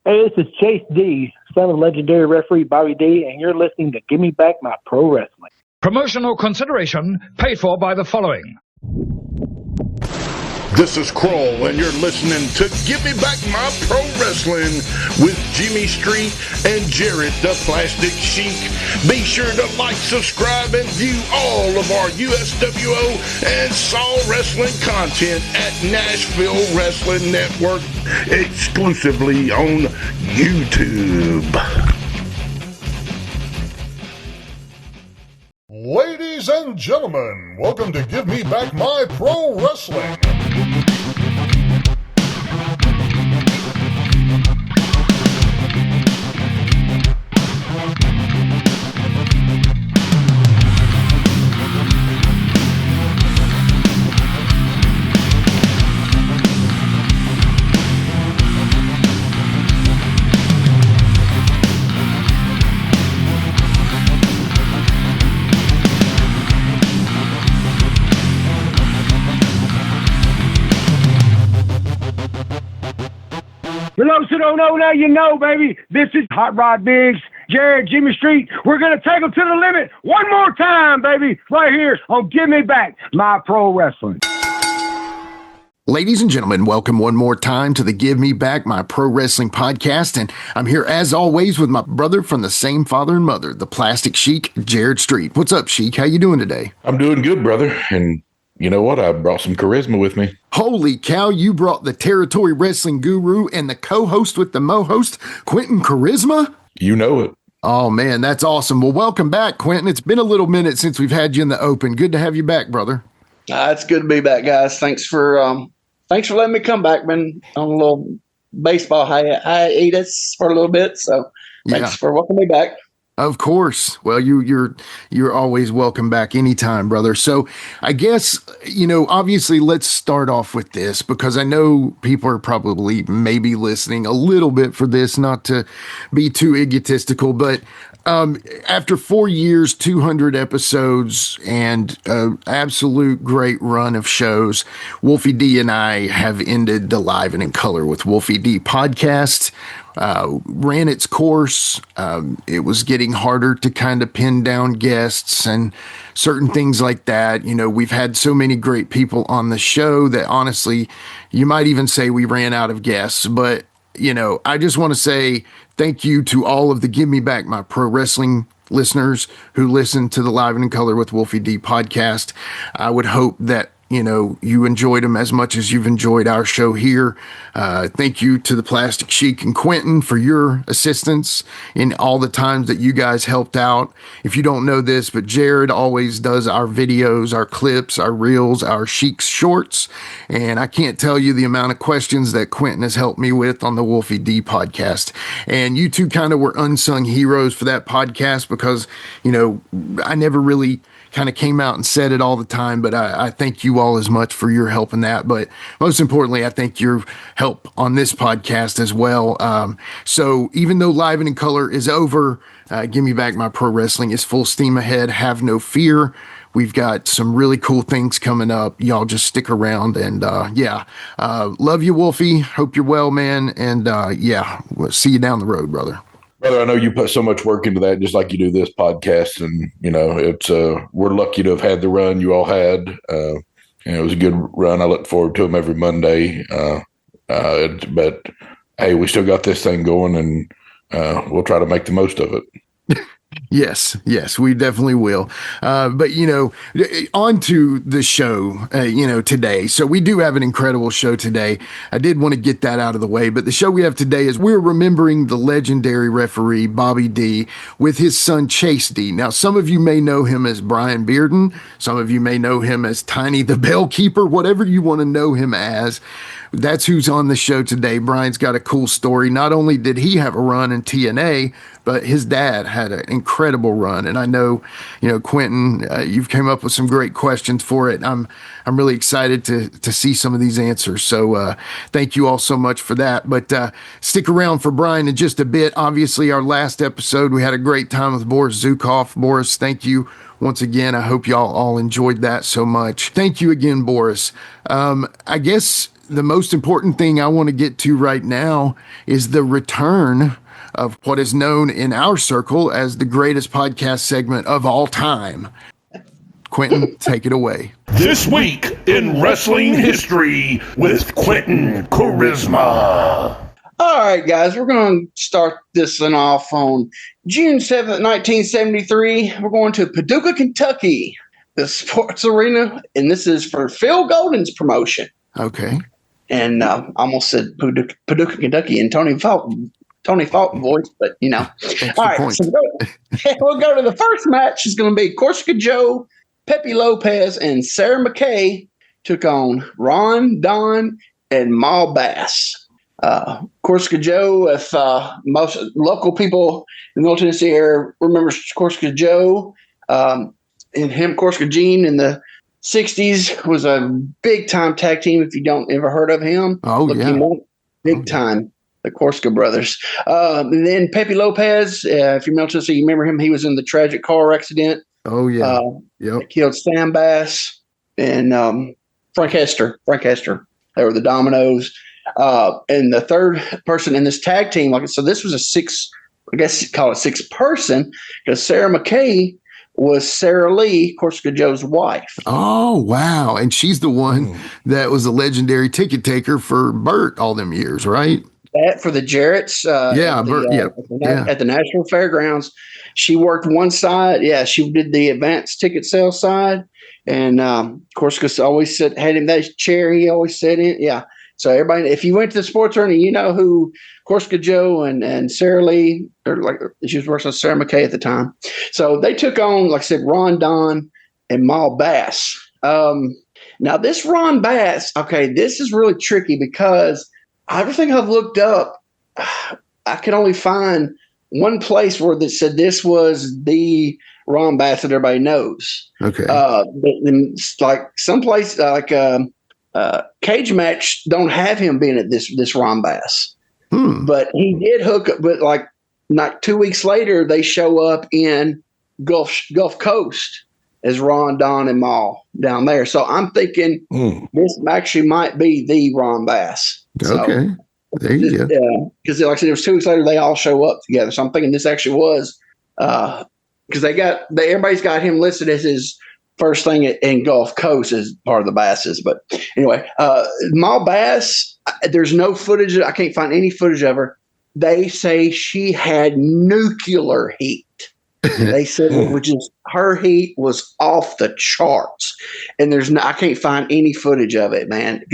Hey, this is Chace Dee, son of legendary referee Bobby Dee, and you're listening to Give Me Back My Pro Wrestling. Promotional consideration paid for by the following. This is Kroll, and you're listening to Give Me Back My Pro Wrestling with Jimmy Street and Jared the Plastic Sheik. Be sure to like, subscribe, and view all of our USWO and Saw Wrestling content at Nashville Wrestling Network, exclusively on YouTube. Ladies and gentlemen, welcome to Give Me Back My Pro Wrestling. For those who don't know, now you know, baby. This is Hot Rod Biggs, Jared, Jimmy Street. We're going to take them to the limit one more time, baby, right here on Give Me Back My Pro Wrestling. Ladies and gentlemen, welcome one more time to the Give Me Back My Pro Wrestling podcast, and I'm here as always with my brother from the same father and mother, the Plastic Sheik, Jared Street. What's up, Sheik? How you doing today? I'm doing good, brother, and you know what? I brought some charisma with me. Holy cow, you brought the territory wrestling guru and the co-host with the mo-host, Quinton Quarisma? You know it. Oh, man, that's awesome. Well, welcome back, Quinton. It's been a little minute since we've had you in the open. Good to have you back, brother. It's good to be back, guys. Thanks for letting me come back. Been on a little baseball hiatus for a little bit, so thanks for welcoming me back. Of course. Well, you're always welcome back anytime, brother. So I guess, obviously let's start off with this because I know people are probably maybe listening a little bit for this, not to be too egotistical, but after 4 years, 200 episodes, and absolute great run of shows, Wolfie D and I have ended the Live and in Color with Wolfie D podcast. Ran its course. It was getting harder to kind of pin down guests and certain things like that. We've had so many great people on the show that honestly, you might even say we ran out of guests. But, I just want to say thank you to all of the Give Me Back My Pro Wrestling listeners who listen to the Live and in Color with Wolfie D podcast. I would hope that you enjoyed them as much as you've enjoyed our show here. Thank you to the Plastic Sheik and Quinton for your assistance in all the times that you guys helped out. If you don't know this, but Jared always does our videos, our clips, our reels, our Sheik's shorts. And I can't tell you the amount of questions that Quinton has helped me with on the Wolfie D podcast. And you two kind of were unsung heroes for that podcast because, I never really kind of came out and said it all the time, but I thank you all as much for your help in that. But most importantly, I thank your help on this podcast as well. So even though Live and in Color is over, Give Me Back My Pro Wrestling is full steam ahead. Have no fear. We've got some really cool things coming up. Y'all just stick around and love you, Wolfie. Hope you're well, man. And we'll see you down the road, brother. Brother, I know you put so much work into that, just like you do this podcast, and it's we're lucky to have had the run you all had. It was a good run. I look forward to them every Monday. But hey, we still got this thing going, and we'll try to make the most of it. Yes, we definitely will. But, on to the show, today. So we do have an incredible show today. I did want to get that out of the way. But the show we have today is we're remembering the legendary referee, Bobby Dee, with his son, Chace Dee. Now, some of you may know him as Brian Bearden. Some of you may know him as Tiny the Bellkeeper, whatever you want to know him as. That's who's on the show today. Brian's got a cool story. Not only did he have a run in TNA, but his dad had an incredible run. And I know, Quinton, you've came up with some great questions for it. I'm really excited to see some of these answers. So thank you all so much for that. But stick around for Brian in just a bit. Obviously, our last episode, we had a great time with Boris Zukov. Boris, thank you once again. I hope y'all all enjoyed that so much. Thank you again, Boris. I guess the most important thing I want to get to right now is the return of what is known in our circle as the greatest podcast segment of all time. Quinton, take it away. This week in wrestling history with Quinton Quarisma. All right, guys, we're going to start this one off on June 7th, 1973. We're going to Paducah, Kentucky, the sports arena, and this is for Phil Golden's promotion. Okay. And I almost said Paducah, Kentucky, and Tony Fulton voice, but you know. All right, so we'll go to the first match. It's going to be Corsica Joe, Pepe Lopez, and Sarah McKay took on Ron, Don, and Ma Bass. Corsica Joe, if most local people in the Middle Tennessee area remember Corsica Joe, and him, Corsica Gene, in the 60s was a big-time tag team. If you don't ever heard of him, look him up. Big time, the Corsica brothers. And then Pepe Lopez, if you're Middle Tennessee, you remember him. He was in the tragic car accident. Oh, yeah. That killed Sam Bass and Frank Hester. They were the Dominoes. And the third person in this tag team, so this was a call it six-person, because Sarah McKay was Sarah Lee, Corsica Joe's wife. Oh, wow. And she's the one that was a legendary ticket taker for Byrd all them years, right? That for the Jarretts. At the National Fairgrounds. She worked one side. Yeah, she did the advanced ticket sales side. And Corsica always had him that chair he always sat in. Yeah. So everybody, if you went to the sports arena, you know who Corsica Joe and Sarah Lee, or she was working with Sarah McKay at the time. So they took on, like I said, Ron Don and Ma Bass. Now this Ron Bass, okay, this is really tricky because everything I've looked up, I could only find one place where that said this was the Ron Bass that everybody knows. Okay. Like someplace Cage Match don't have him being at this Ron Bass. But he did hook up, but like not 2 weeks later, they show up in Gulf Coast as Ron, Don, and Ma down there. So I'm thinking this actually might be the Ron Bass. Okay. So, there you go. Because like I said, it was 2 weeks later, they all show up together. So I'm thinking this actually was, because everybody's got him listed as his first thing in Gulf Coast as part of the Basses. But anyway, Ma Bass, there's no footage. I can't find any footage of her. They say she had nuclear heat. They said her heat was off the charts, and I can't find any footage of it, man.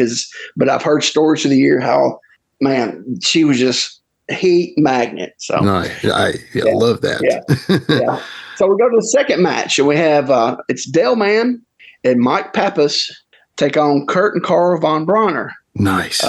But I've heard stories of the year how, man, she was just heat magnet. So nice. I love that. Yeah. So we go to the second match, and we have it's Dale Mann and Mike Pappas take on Kurt and Carl Von Bronner. Nice.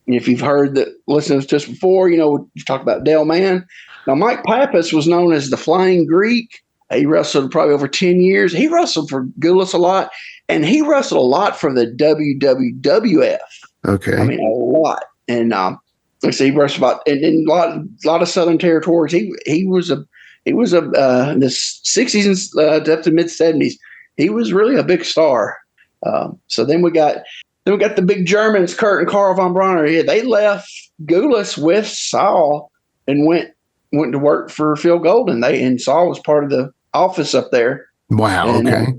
If you've heard listened to us before, you know you talk about Dale Mann. Now Mike Pappas was known as the Flying Greek. He wrestled probably over 10 years. He wrestled for Gulas a lot, and he wrestled a lot for the WWF. Okay. I mean, a lot. And like I say, he wrestled about in a lot of Southern territories. He was in the 60s and up to mid 70s. He was really a big star. So then we got the big Germans, Kurt and Carl Von Bronner. Yeah, they left Gulas with Saul and went to work for Phil Golden. And Saul was part of the office up there. Wow. And, okay.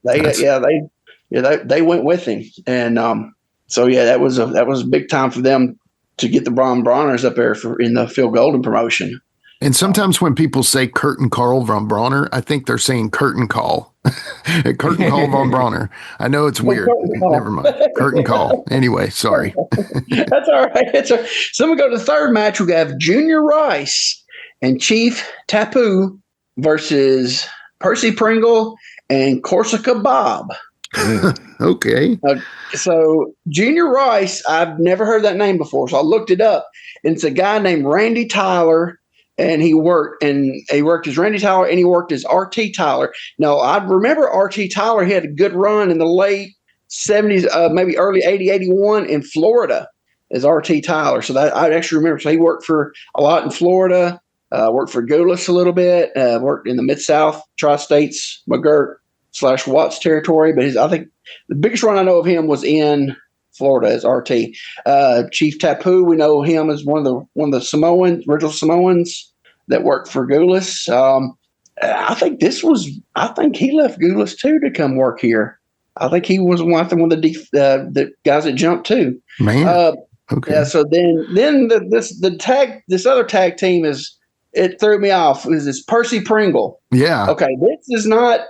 They went with him. And that was a big time for them to get the Von Bronners up there in the Phil Golden promotion. And sometimes when people say Kurt and Carl Von Bronner, I think they're saying Curtain Call. Curtain Call Von Bronner. I know it's weird. Never mind. Curtain Call. Anyway, sorry. That's all right. So we go to the third match. We have Junior Rice and Chief Tapu versus Percy Pringle and Corsica Bob. Okay. So Junior Rice, I've never heard that name before, so I looked it up. And it's a guy named Randy Tyler, and he worked as Randy Tyler, and he worked as RT Tyler. Now, I remember RT Tyler. He had a good run in the late 70s, maybe early 80, 81 in Florida as RT Tyler. So that I actually remember. So he worked for a lot in Florida, worked for Gulas a little bit, worked in the Mid-South, Tri-States, McGirt / Watts territory. But I think the biggest run I know of him was in Florida as RT. Chief Tapu, we know him as one of the Samoans, original Samoans that worked for Gulas. I think he left Gulas too to come work here. I think he was one of the guys that jumped too. Man. Okay. Yeah. So then this other tag team it threw me off. Is this Percy Pringle? Yeah. Okay. This is not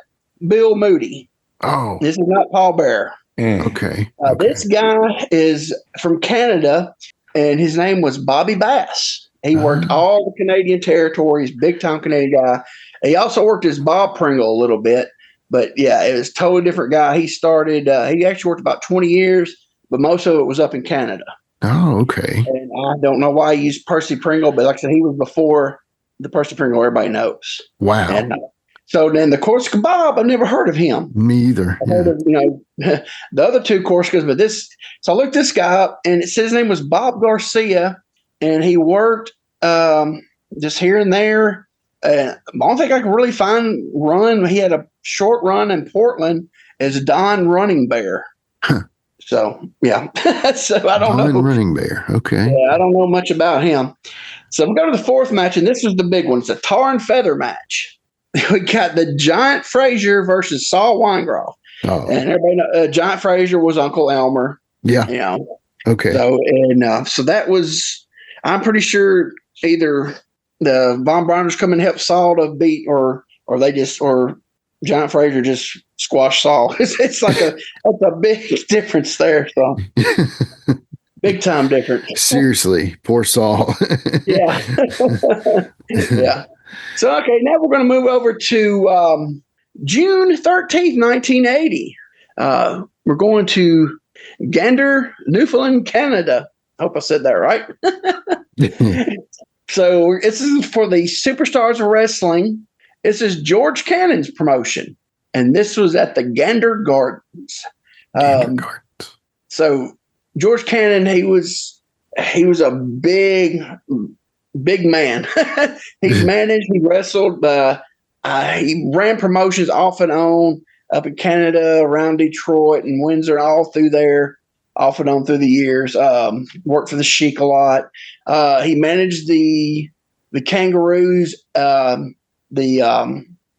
Bill Moody. Oh. This is not Paul Bear. Okay. This guy is from Canada, and his name was Bobby Bass. He worked all the Canadian territories, big time Canadian guy. He also worked as Bob Pringle a little bit, but yeah, it was a totally different guy. He started, he actually worked about 20 years, but most of it was up in Canada. Oh, okay. And I don't know why he used Percy Pringle, but like I said, he was before the Percy Pringle everybody knows. Wow. And so then the Corsica Bob, I've never heard of him. Me either. I heard of, the other two Corsicas, but so I looked this guy up, and it said his name was Bob Garcia, and he worked just here and there. I don't think I can really run. He had a short run in Portland as Don Running Bear. Huh. So, yeah. So I don't know. Don Running Bear. Okay. Yeah, I don't know much about him. So we'll go to the fourth match, and this was the big one. It's a tar and feather match. We got the Giant Frazier versus Saul Weingroff. Oh. And everybody knows Giant Frazier was Uncle Elmer. Yeah. Okay. So that was, I'm pretty sure either the Von Breiners come and help Saul to beat, or Giant Frazier just squashed Saul. It's like that's a big difference there. So big time difference. Seriously, poor Saul. Yeah. Yeah. So, okay, now we're going to move over to June 13th, 1980. We're going to Gander, Newfoundland, Canada. I hope I said that right. So this is for the Superstars of Wrestling. This is George Cannon's promotion, and this was at the Gander Gardens. So George Cannon, he was a big man. He managed, he wrestled, he ran promotions off and on up in Canada, around Detroit and Windsor, all through there, off and on through the years. Worked for the Sheik a lot. He managed the Kangaroos, the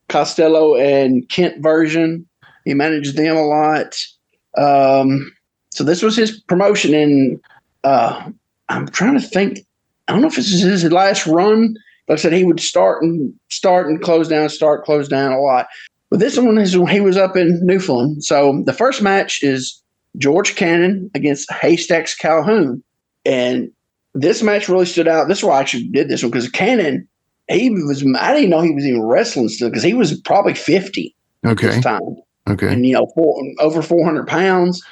Costello and Kent version. He managed them a lot. So this was his promotion, and I'm trying to think. I don't know if this is his last run. Like I said, he would start and close down, close down a lot. But this one is when he was up in Newfoundland. So the first match is George Cannon against Haystacks Calhoun. And this match really stood out. This is why I actually did this one, because Cannon, I didn't know he was even wrestling still, because he was probably 50 this time. Okay. And, over 400 pounds.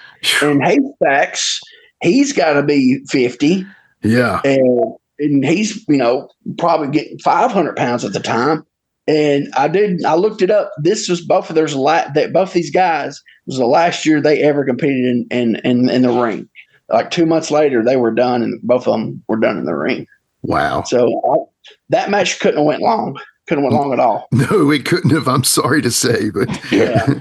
And Haystacks, he's got to be 50. Yeah. And he's, probably getting 500 pounds at the time. And I looked it up. This was both these guys was the last year they ever competed in the ring. Like 2 months later, they were done, and both of them were done in the ring. Wow. So that match couldn't have went long. Couldn't have went long at all. No, it couldn't have. I'm sorry to say, but yeah.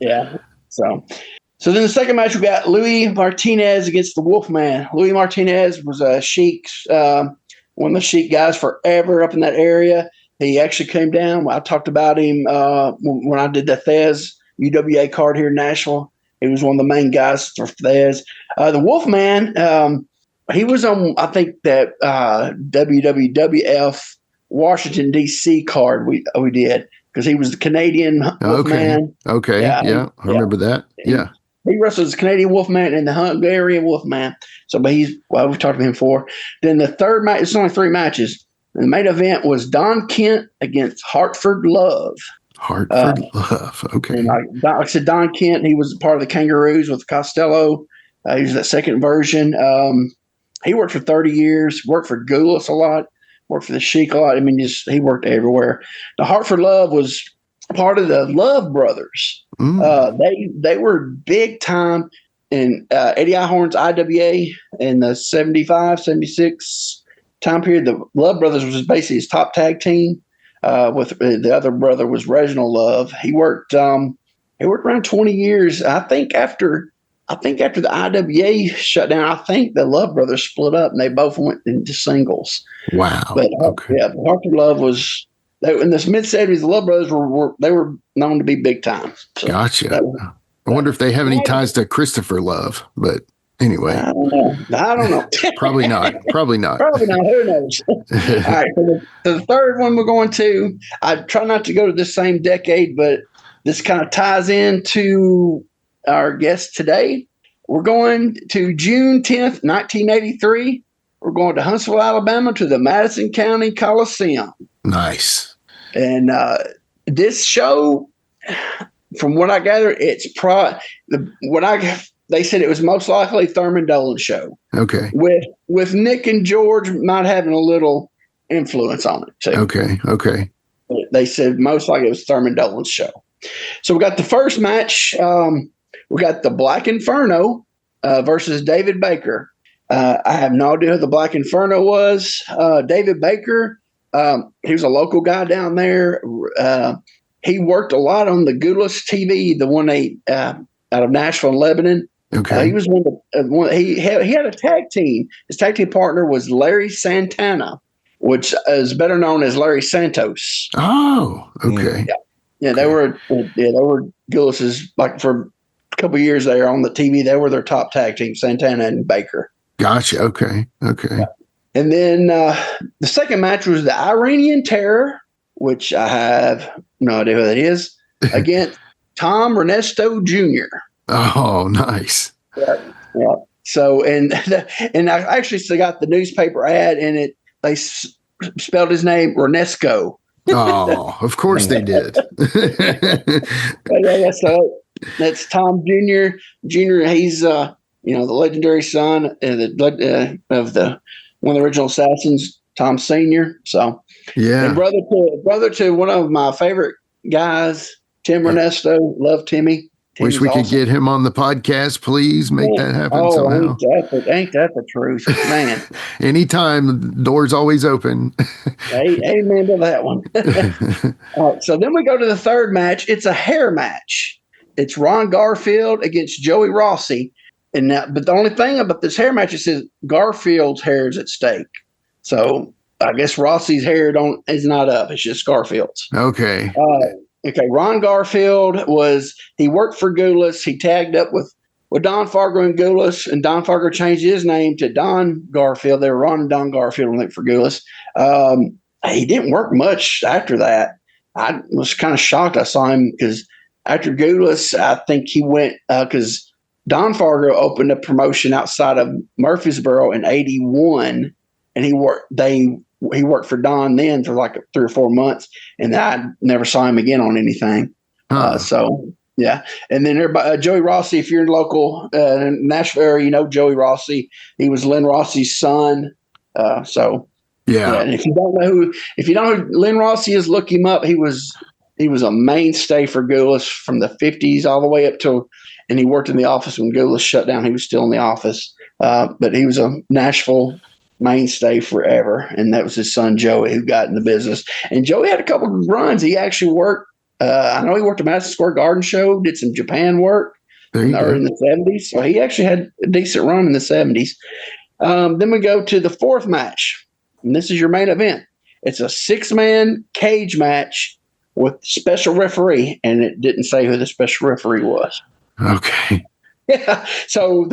Yeah. So then the second match, we got Louis Martinez against the Wolfman. Louis Martinez was a Sheik's, one of the Sheik guys forever up in that area. He actually came down. I talked about him when I did the Thez UWA card here in Nashville. He was one of the main guys for Thez. The Wolfman, he was on, I think, that WWF Washington, D.C. card we did, because he was the Canadian Wolfman. Okay. Yeah. I remember that. Yeah. He wrestled as Canadian Wolfman and the Hungarian Wolfman. So, but we've talked to him before. Then the third match, it's only 3 matches. The main event was Don Kent against Hartford Love. Love. Okay. And like I said, Don Kent, he was part of the Kangaroos with Costello. He was that second version. He worked for 30 years, worked for Gulas a lot, worked for the Sheik a lot. I mean, he worked everywhere. The Hartford Love was part of the Love Brothers. They were big time in Eddie Ihorn's IWA in the 75, 76 time period. The Love Brothers was basically his top tag team. With the other brother was Reginald Love. He worked around 20 years. I think after I think after the IWA shut down, I think the Love Brothers split up and they both went into singles. Wow. But Harper Love was in the mid 70s. The Love Brothers were known to be big time. So gotcha. I wonder if they have any ties to Christopher Love, but anyway, I don't know. Probably not. Probably not. Who knows? All right. So the third one we're going to, I try not to go to the same decade, but this kind of ties into our guest today. We're going to June 10th, 1983. We're going to Huntsville, Alabama, to the Madison County Coliseum. Nice. And this show, from what I gather, it's they said it was most likely Thurman Dolan show. Okay. With Nick and George not having a little influence on it too. Okay. They said most likely it was Thurman Dolan's show. So we got the first match. We got the Black Inferno versus David Baker. I have no idea who the Black Inferno was. David Baker, he was a local guy down there. He worked a lot on the Gulas TV, the one out of Nashville, Lebanon. Okay. He was he had a tag team. His tag team partner was Larry Santana, which is better known as Larry Santos. Oh, okay. Yeah, they were Gulas's, like, for a couple of years there on the TV. They were their top tag team, Santana and Baker. Gotcha. Okay. Yeah. And then the second match was the Iranian Terror, which I have no idea who that is, against Tom Ernesto Jr. Oh, nice. Yeah. So, and I actually still got the newspaper ad, and they spelled his name Ernesto. Oh, of course they did. Yeah, so that's Tom Jr. He's the legendary son of one of the original assassins, Tom Sr. So and brother to one of my favorite guys, Tim Ernesto. Love Timmy. Wish we could get him on the podcast. Please make that happen somehow. Ain't that the truth, man? Anytime, door's always open. Amen to that one. All right, so then we go to the third match. It's a hair match. It's Ron Garfield against Joey Rossi. But the only thing about this hair match is Garfield's hair is at stake. So I guess Rossi's hair is not up. It's just Garfield's. Okay. Okay, Ron Garfield he worked for Gulas. He tagged up with Don Fargo and Gulas, and Don Fargo changed his name to Don Garfield. They were Ron and Don Garfield when they for Gulas. He didn't work much after that. I was kind of shocked. I saw him because after Gulas, I think he went because Don Fargo opened a promotion outside of Murfreesboro in '81, and he worked for Don then for like 3 or 4 months, and I never saw him again on anything. So yeah. And then everybody, Joey Rossi, if you're in local Nashville area, you know Joey Rossi. He was Lynn Rossi's son. Yeah. And if you don't know who Lynn Rossi is, look him up. He was a mainstay for Gulas from the 50s all the way up till, and he worked in the office when Gulas shut down. He was still in the office, but he was a Nashville mainstay forever, and that was his son Joey who got in the business. And Joey had a couple of runs. He actually worked. I know he worked at Madison Square Garden show, did some Japan work in the 70s. So he actually had a decent run in the 70s. Then we go to the fourth match, and this is your main event. It's a 6-man cage match with special referee, and it didn't say who the special referee was. Okay. Yeah. So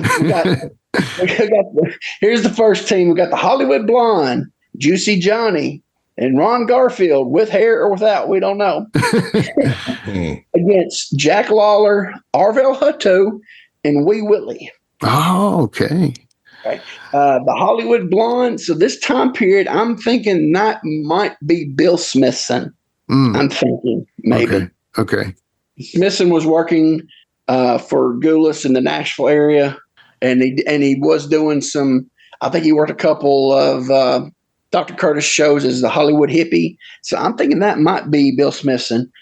here's the first team. We got the Hollywood Blonde, Juicy Johnny, and Ron Garfield, with hair or without, we don't know, against Jack Lawler, Arvil Hutto, and Wee Whitley. Oh, okay. Okay. The Hollywood Blonde. So this time period, I'm thinking that might be Bill Smithson. I'm thinking maybe. Okay. Smithson was working for Gulas in the Nashville area, and he was doing some. I think he worked a couple of Dr. Curtis shows as the Hollywood Hippie. So I'm thinking that might be Bill Smithson.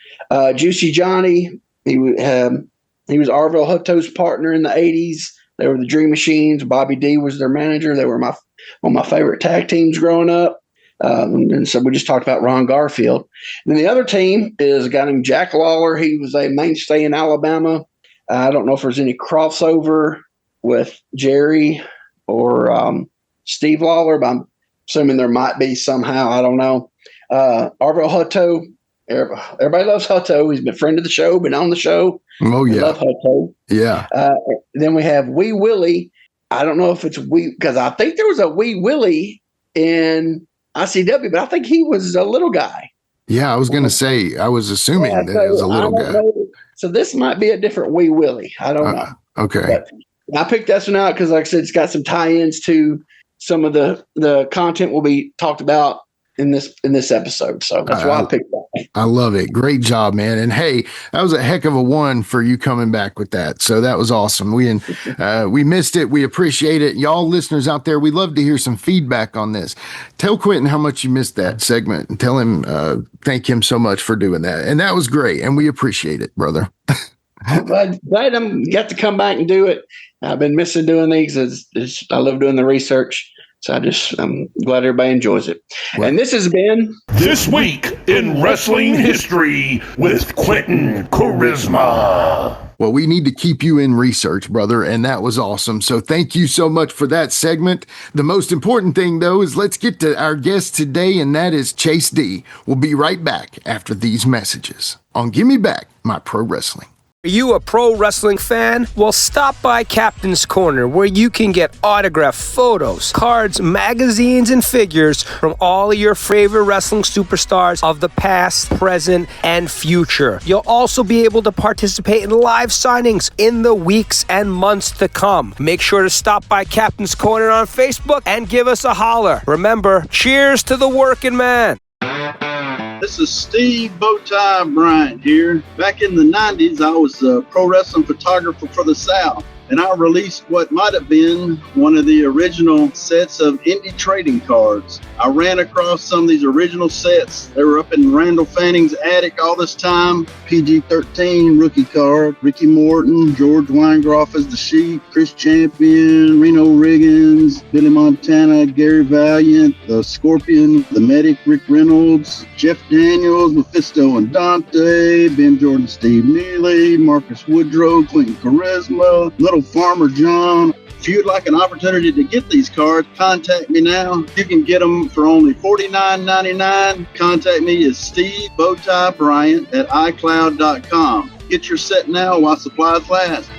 Juicy Johnny, he was Arvil Hutto's partner in the 80s. They were the Dream Machines. Bobby Dee was their manager. They were one of my favorite tag teams growing up. And so we just talked about Ron Garfield. And then the other team is a guy named Jack Lawler. He was a mainstay in Alabama. I don't know if there's any crossover with Jerry or Steve Lawler, but I'm assuming there might be somehow. I don't know. Arvil Hutto. Everybody loves Hutto. He's been a friend of the show, been on the show. Oh, yeah. I love Hutto. Yeah. Then we have Wee Willie. I don't know if it's because I think there was a Wee Willie in ICW, but I think he was a little guy. Yeah, I was going to say, I was assuming that it was a little guy. Know. So this might be a different Wee Willie. I don't know. Okay. But I picked this one out because, like I said, it's got some tie-ins to some of the content will be talked about in this episode. So that's why I picked that. I love it. Great job, man. And hey, that was a heck of a one for you coming back with that. So that was awesome. We missed it. We appreciate it. Y'all listeners out there, we'd love to hear some feedback on this. Tell Quinton how much you missed that segment and tell him, thank him so much for doing that. And that was great. And we appreciate it, brother. I'm glad I got to come back and do it. I've been missing doing these. I love doing the research. So I'm glad everybody enjoys it. Well, and this has been This Week in Wrestling History with Quinton Quarisma. Well, we need to keep you in research, brother, and that was awesome. So thank you so much for that segment. The most important thing, though, is let's get to our guest today, and that is Chace Dee. We'll be right back after these messages on Give Me Back My Pro Wrestling. Are you a pro wrestling fan? Well, stop by Captain's Corner, where you can get autographed photos, cards, magazines, and figures from all of your favorite wrestling superstars of the past, present, and future. You'll also be able to participate in live signings in the weeks and months to come. Make sure to stop by Captain's Corner on Facebook and give us a holler. Remember, cheers to the working man. This is Steve Bowtie Bryant here. Back in the 90s, I was a pro wrestling photographer for the South, and I released what might have been one of the original sets of indie trading cards. I ran across some of these original sets. They were up in Randall Fanning's attic all this time. PG-13 rookie card, Ricky Morton, George Weingroff as the Sheik, Chris Champion, Reno Riggins, Billy Montana, Gary Valiant, the Scorpion, the Medic, Rick Reynolds, Jeff Daniels, Mephisto and Dante, Ben Jordan, Steve Neely, Marcus Woodrow, Quinton Quarisma, Little Farmer John. If you'd like an opportunity to get these cards, contact me now. You can get them for only $49.99. Contact me at Steve Bowtie Bryant at iCloud.com. Get your set now while supplies last.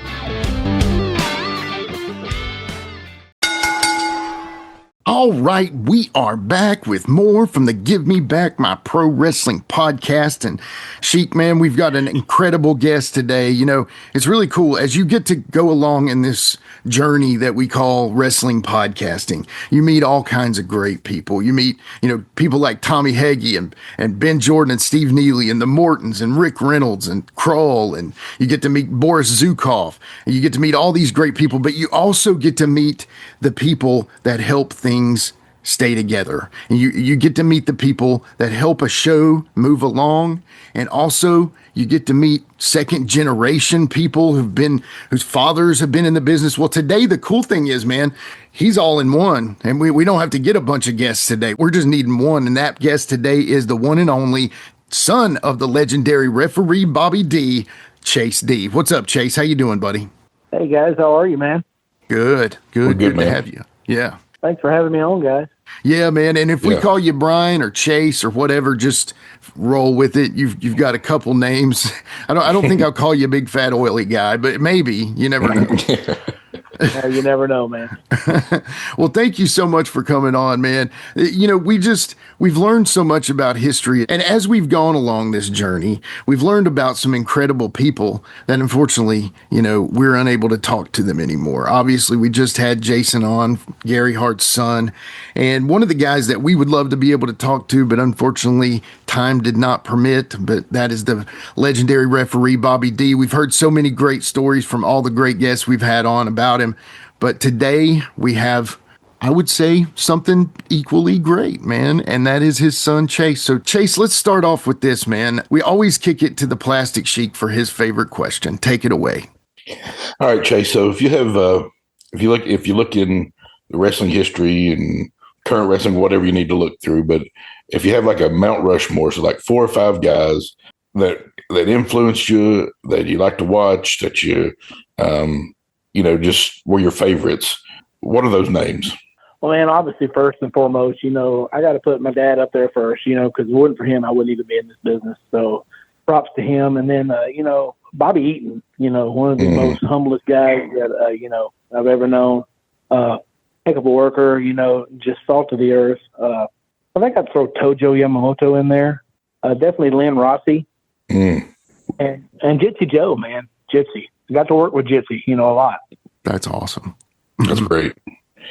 All right, we are back with more from the Give Me Back My Pro Wrestling podcast. And Sheik, man, we've got an incredible guest today. You know, it's really cool as you get to go along in this journey that we call wrestling podcasting. You meet all kinds of great people. You meet, people like Tommy Heggie and Ben Jordan and Steve Neely and the Mortons and Rick Reynolds and Kroll. And you get to meet Boris Zukov. And you get to meet all these great people, but you also get to meet the people that help things stay together. And you get to meet the people that help a show move along. And also you get to meet second generation people whose fathers have been in the business. Well, today, the cool thing is, man, he's all in one. And we don't have to get a bunch of guests today. We're just needing one. And that guest today is the one and only son of the legendary referee, Bobby Dee, Chace Dee. What's up, Chace? How you doing, buddy? Hey, guys. How are you, man? Good to have you. Yeah. Thanks for having me on, guys. Yeah, man. And if we call you Brian or Chace or whatever, just roll with it. You've got a couple names. I don't think I'll call you big fat oily guy, but maybe. You never know. You never know, man. Well, thank you so much for coming on, man. We've learned so much about history. And as we've gone along this journey, we've learned about some incredible people that unfortunately, we're unable to talk to them anymore. Obviously, we just had Jason on, Gary Hart's son, and one of the guys that we would love to be able to talk to, but unfortunately time did not permit, but that is the legendary referee, Bobby Dee. We've heard so many great stories from all the great guests we've had on about him. But today we have, I would say, something equally great, man, and that is his son, Chace. So, Chace, let's start off with this, man. We always kick it to the Plastic Sheik for his favorite question. Take it away. All right, Chace. So, if you look in the wrestling history and current wrestling, whatever you need to look through, but if you have like a Mount Rushmore, so like 4 or 5 guys that influenced you, that you like to watch, that you just were your favorites? What are those names? Well, man, obviously, first and foremost, I got to put my dad up there first, because if it wasn't for him, I wouldn't even be in this business. So props to him. And then, Bobby Eaton, one of the most humblest guys that, I've ever known. Heck of a worker, just salt of the earth. I think I'd throw Tojo Yamamoto in there. Definitely Lynn Rossi. And Jitsi Joe, man. Jitsi. I got to work with Jitsi, a lot. That's awesome. That's great.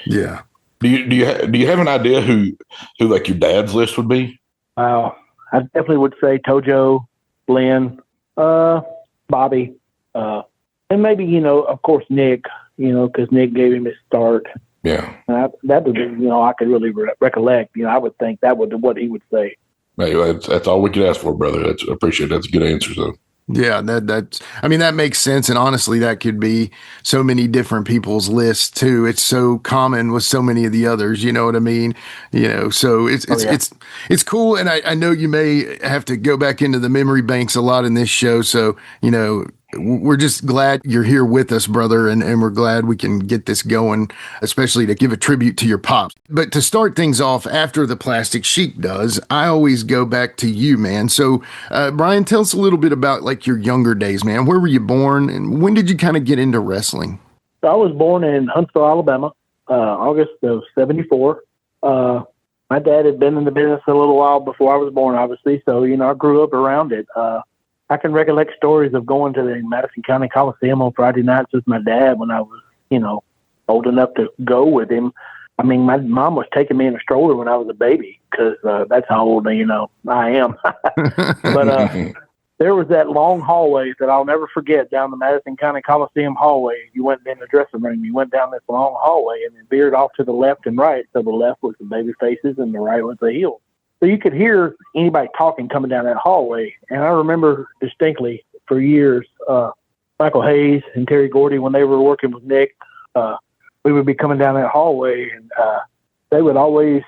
Yeah. Do you have an idea who like your dad's list would be? Wow. I definitely would say Tojo, Lynn, Bobby, and maybe, of course, Nick, because Nick gave him his start. Yeah. That would be, I could really recollect. I would think that would what he would say. Hey, that's all we could ask for, brother. I appreciate it. That's a good answer, though. Yeah, that makes sense. And honestly, that could be so many different people's lists too. It's so common with so many of the others, you know what I mean? So it's cool. And I know you may have to go back into the memory banks a lot in this show. So, we're just glad you're here with us, brother. And we're glad we can get this going, especially to give a tribute to your pops. But to start things off after the Plastic Sheik does, I always go back to you, man. So, Brian, tell us a little bit about like your younger days, man. Where were you born and when did you kind of get into wrestling? So I was born in Huntsville, Alabama, August of 1974. My dad had been in the business a little while before I was born, obviously. So, I grew up around it. I can recollect stories of going to the Madison County Coliseum on Friday nights with my dad when I was, old enough to go with him. I mean, my mom was taking me in a stroller when I was a baby because that's how old, I am. But there was that long hallway that I'll never forget down the Madison County Coliseum hallway. You went in the dressing room, you went down this long hallway and then veered off to the left and right. So the left was the baby faces and the right was the heels. So you could hear anybody talking coming down that hallway. And I remember distinctly for years, Michael Hayes and Terry Gordy, when they were working with Nick, we would be coming down that hallway and they would always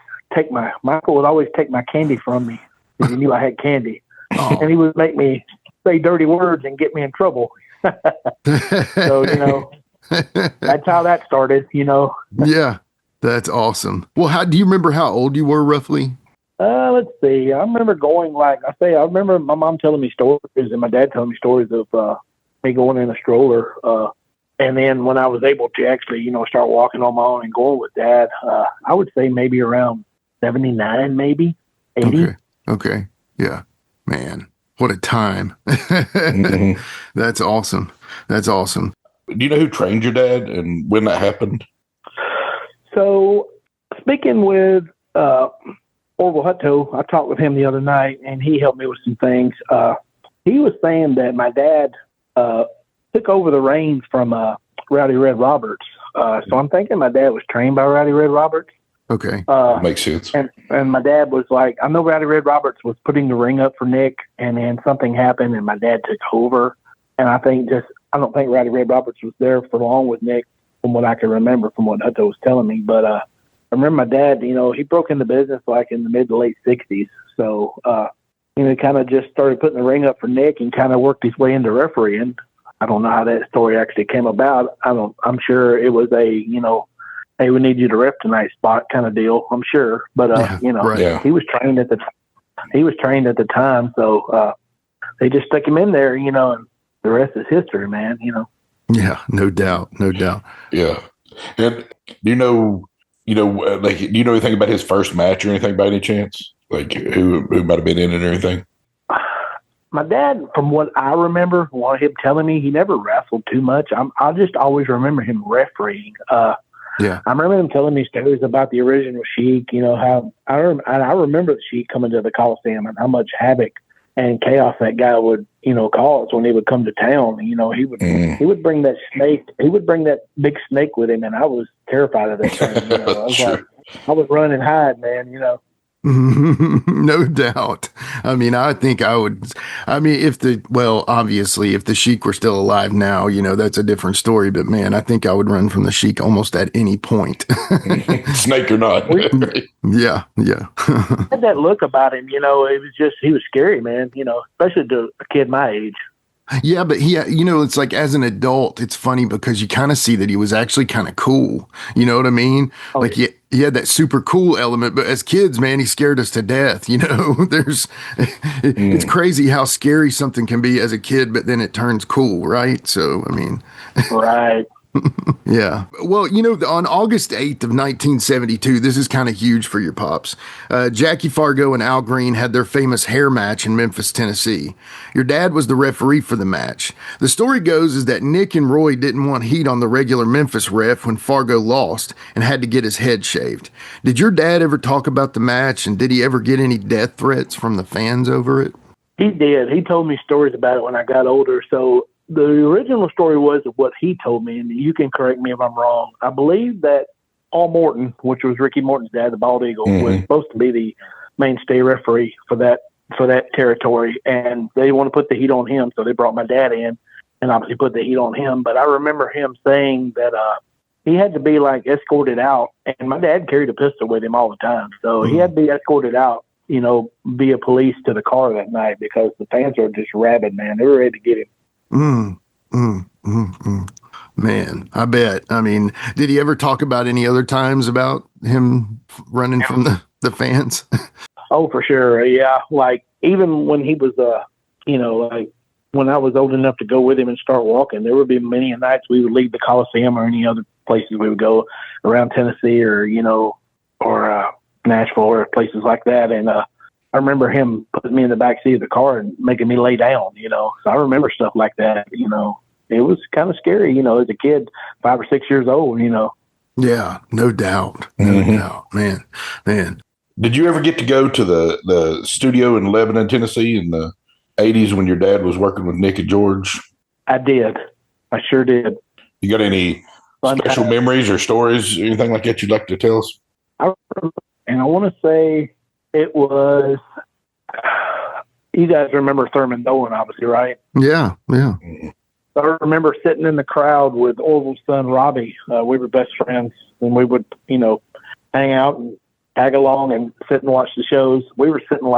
Michael would always take my candy from me because he knew I had candy. Oh. And he would make me say dirty words and get me in trouble. So, that's how that started, Yeah, that's awesome. Well, do you remember how old you were roughly? Let's see. I remember going I remember my mom telling me stories and my dad telling me stories of me going in a stroller. And then when I was able to actually, start walking on my own and going with dad, I would say maybe around 79, maybe 80. Okay. Yeah, man, what a time. That's awesome. Do you know who trained your dad and when that happened? So speaking with, Arvil Hutto, I talked with him the other night, and he helped me with some things. He was saying that my dad took over the reins from Rowdy Red Roberts. So I'm thinking my dad was trained by Rowdy Red Roberts. Okay. Makes sense. And my dad was like, I know Rowdy Red Roberts was putting the ring up for Nick, and then something happened, and my dad took over. And I don't think Rowdy Red Roberts was there for long with Nick, from what I can remember, from what Hutto was telling me. But I remember my dad, he broke into business like in the mid to late 60s. So, he kind of just started putting the ring up for Nick and kind of worked his way into refereeing. I don't know how that story actually came about. I'm sure it was a, hey, we need you to ref tonight spot kind of deal. I'm sure. But, he was trained at the time. So, they just stuck him in there, and the rest is history, man, Yeah, no doubt. Yeah. And do you know anything about his first match or anything by any chance? Like who might have been in it or anything? My dad, from what I remember, him telling me, he never wrestled too much. I just always remember him refereeing. Yeah. I remember him telling me stories about the original Sheik, how I remember the Sheik coming to the Coliseum and how much havoc and chaos that guy would, cause when he would come to town. He would bring that snake. He would bring that big snake with him, and I was terrified of that thing. I was run and hide, man. No doubt. I mean, I think I would. I mean, obviously, if the Sheik were still alive now, that's a different story. But man, I think I would run from the Sheik almost at any point. Snake or not. Yeah. Had that look about him, it was just, he was scary, man, especially to a kid my age. Yeah, but it's like as an adult, it's funny because you kind of see that he was actually kind of cool. You know what I mean? Oh, like he had that super cool element, but as kids, man, he scared us to death. It's crazy how scary something can be as a kid, but then it turns cool, right? So, I mean, right. Yeah. Well, on August 8th of 1972, this is kind of huge for your pops. Jackie Fargo and Al Green had their famous hair match in Memphis, Tennessee. Your dad was the referee for the match. The story goes is that Nick and Roy didn't want heat on the regular Memphis ref when Fargo lost and had to get his head shaved. Did your dad ever talk about the match, and did he ever get any death threats from the fans over it? He did. He told me stories about it when I got older. So the original story was what he told me, and you can correct me if I'm wrong. I believe that Al Morton, which was Ricky Morton's dad, the Bald Eagle, was supposed to be the mainstay referee for that territory, and they want to put the heat on him, so they brought my dad in and obviously put the heat on him. But I remember him saying that he had to be like escorted out, and my dad carried a pistol with him all the time, so he had to be escorted out, via police to the car that night because the fans were just rabid, man. They were ready to get him. Man, I bet. I mean, did he ever talk about any other times about him running from the fans? Oh, for sure. Yeah. Like even when he was, like when I was old enough to go with him and start walking, there would be many nights we would leave the Coliseum or any other places we would go around Tennessee or Nashville or places like that. And, I remember him putting me in the back seat of the car and making me lay down, So I remember stuff like that, It was kind of scary, as a kid, 5 or 6 years old, Yeah, no doubt. No doubt. Man. Did you ever get to go to the studio in Lebanon, Tennessee in the 80s when your dad was working with Nick and George? I did. I sure did. You got any special memories or stories, anything like that you'd like to tell us? I want to say it was, you guys remember Thurman Dolan, obviously, right? Yeah. I remember sitting in the crowd with Orville's son, Robbie. We were best friends, and we would, hang out and tag along and sit and watch the shows. We were sitting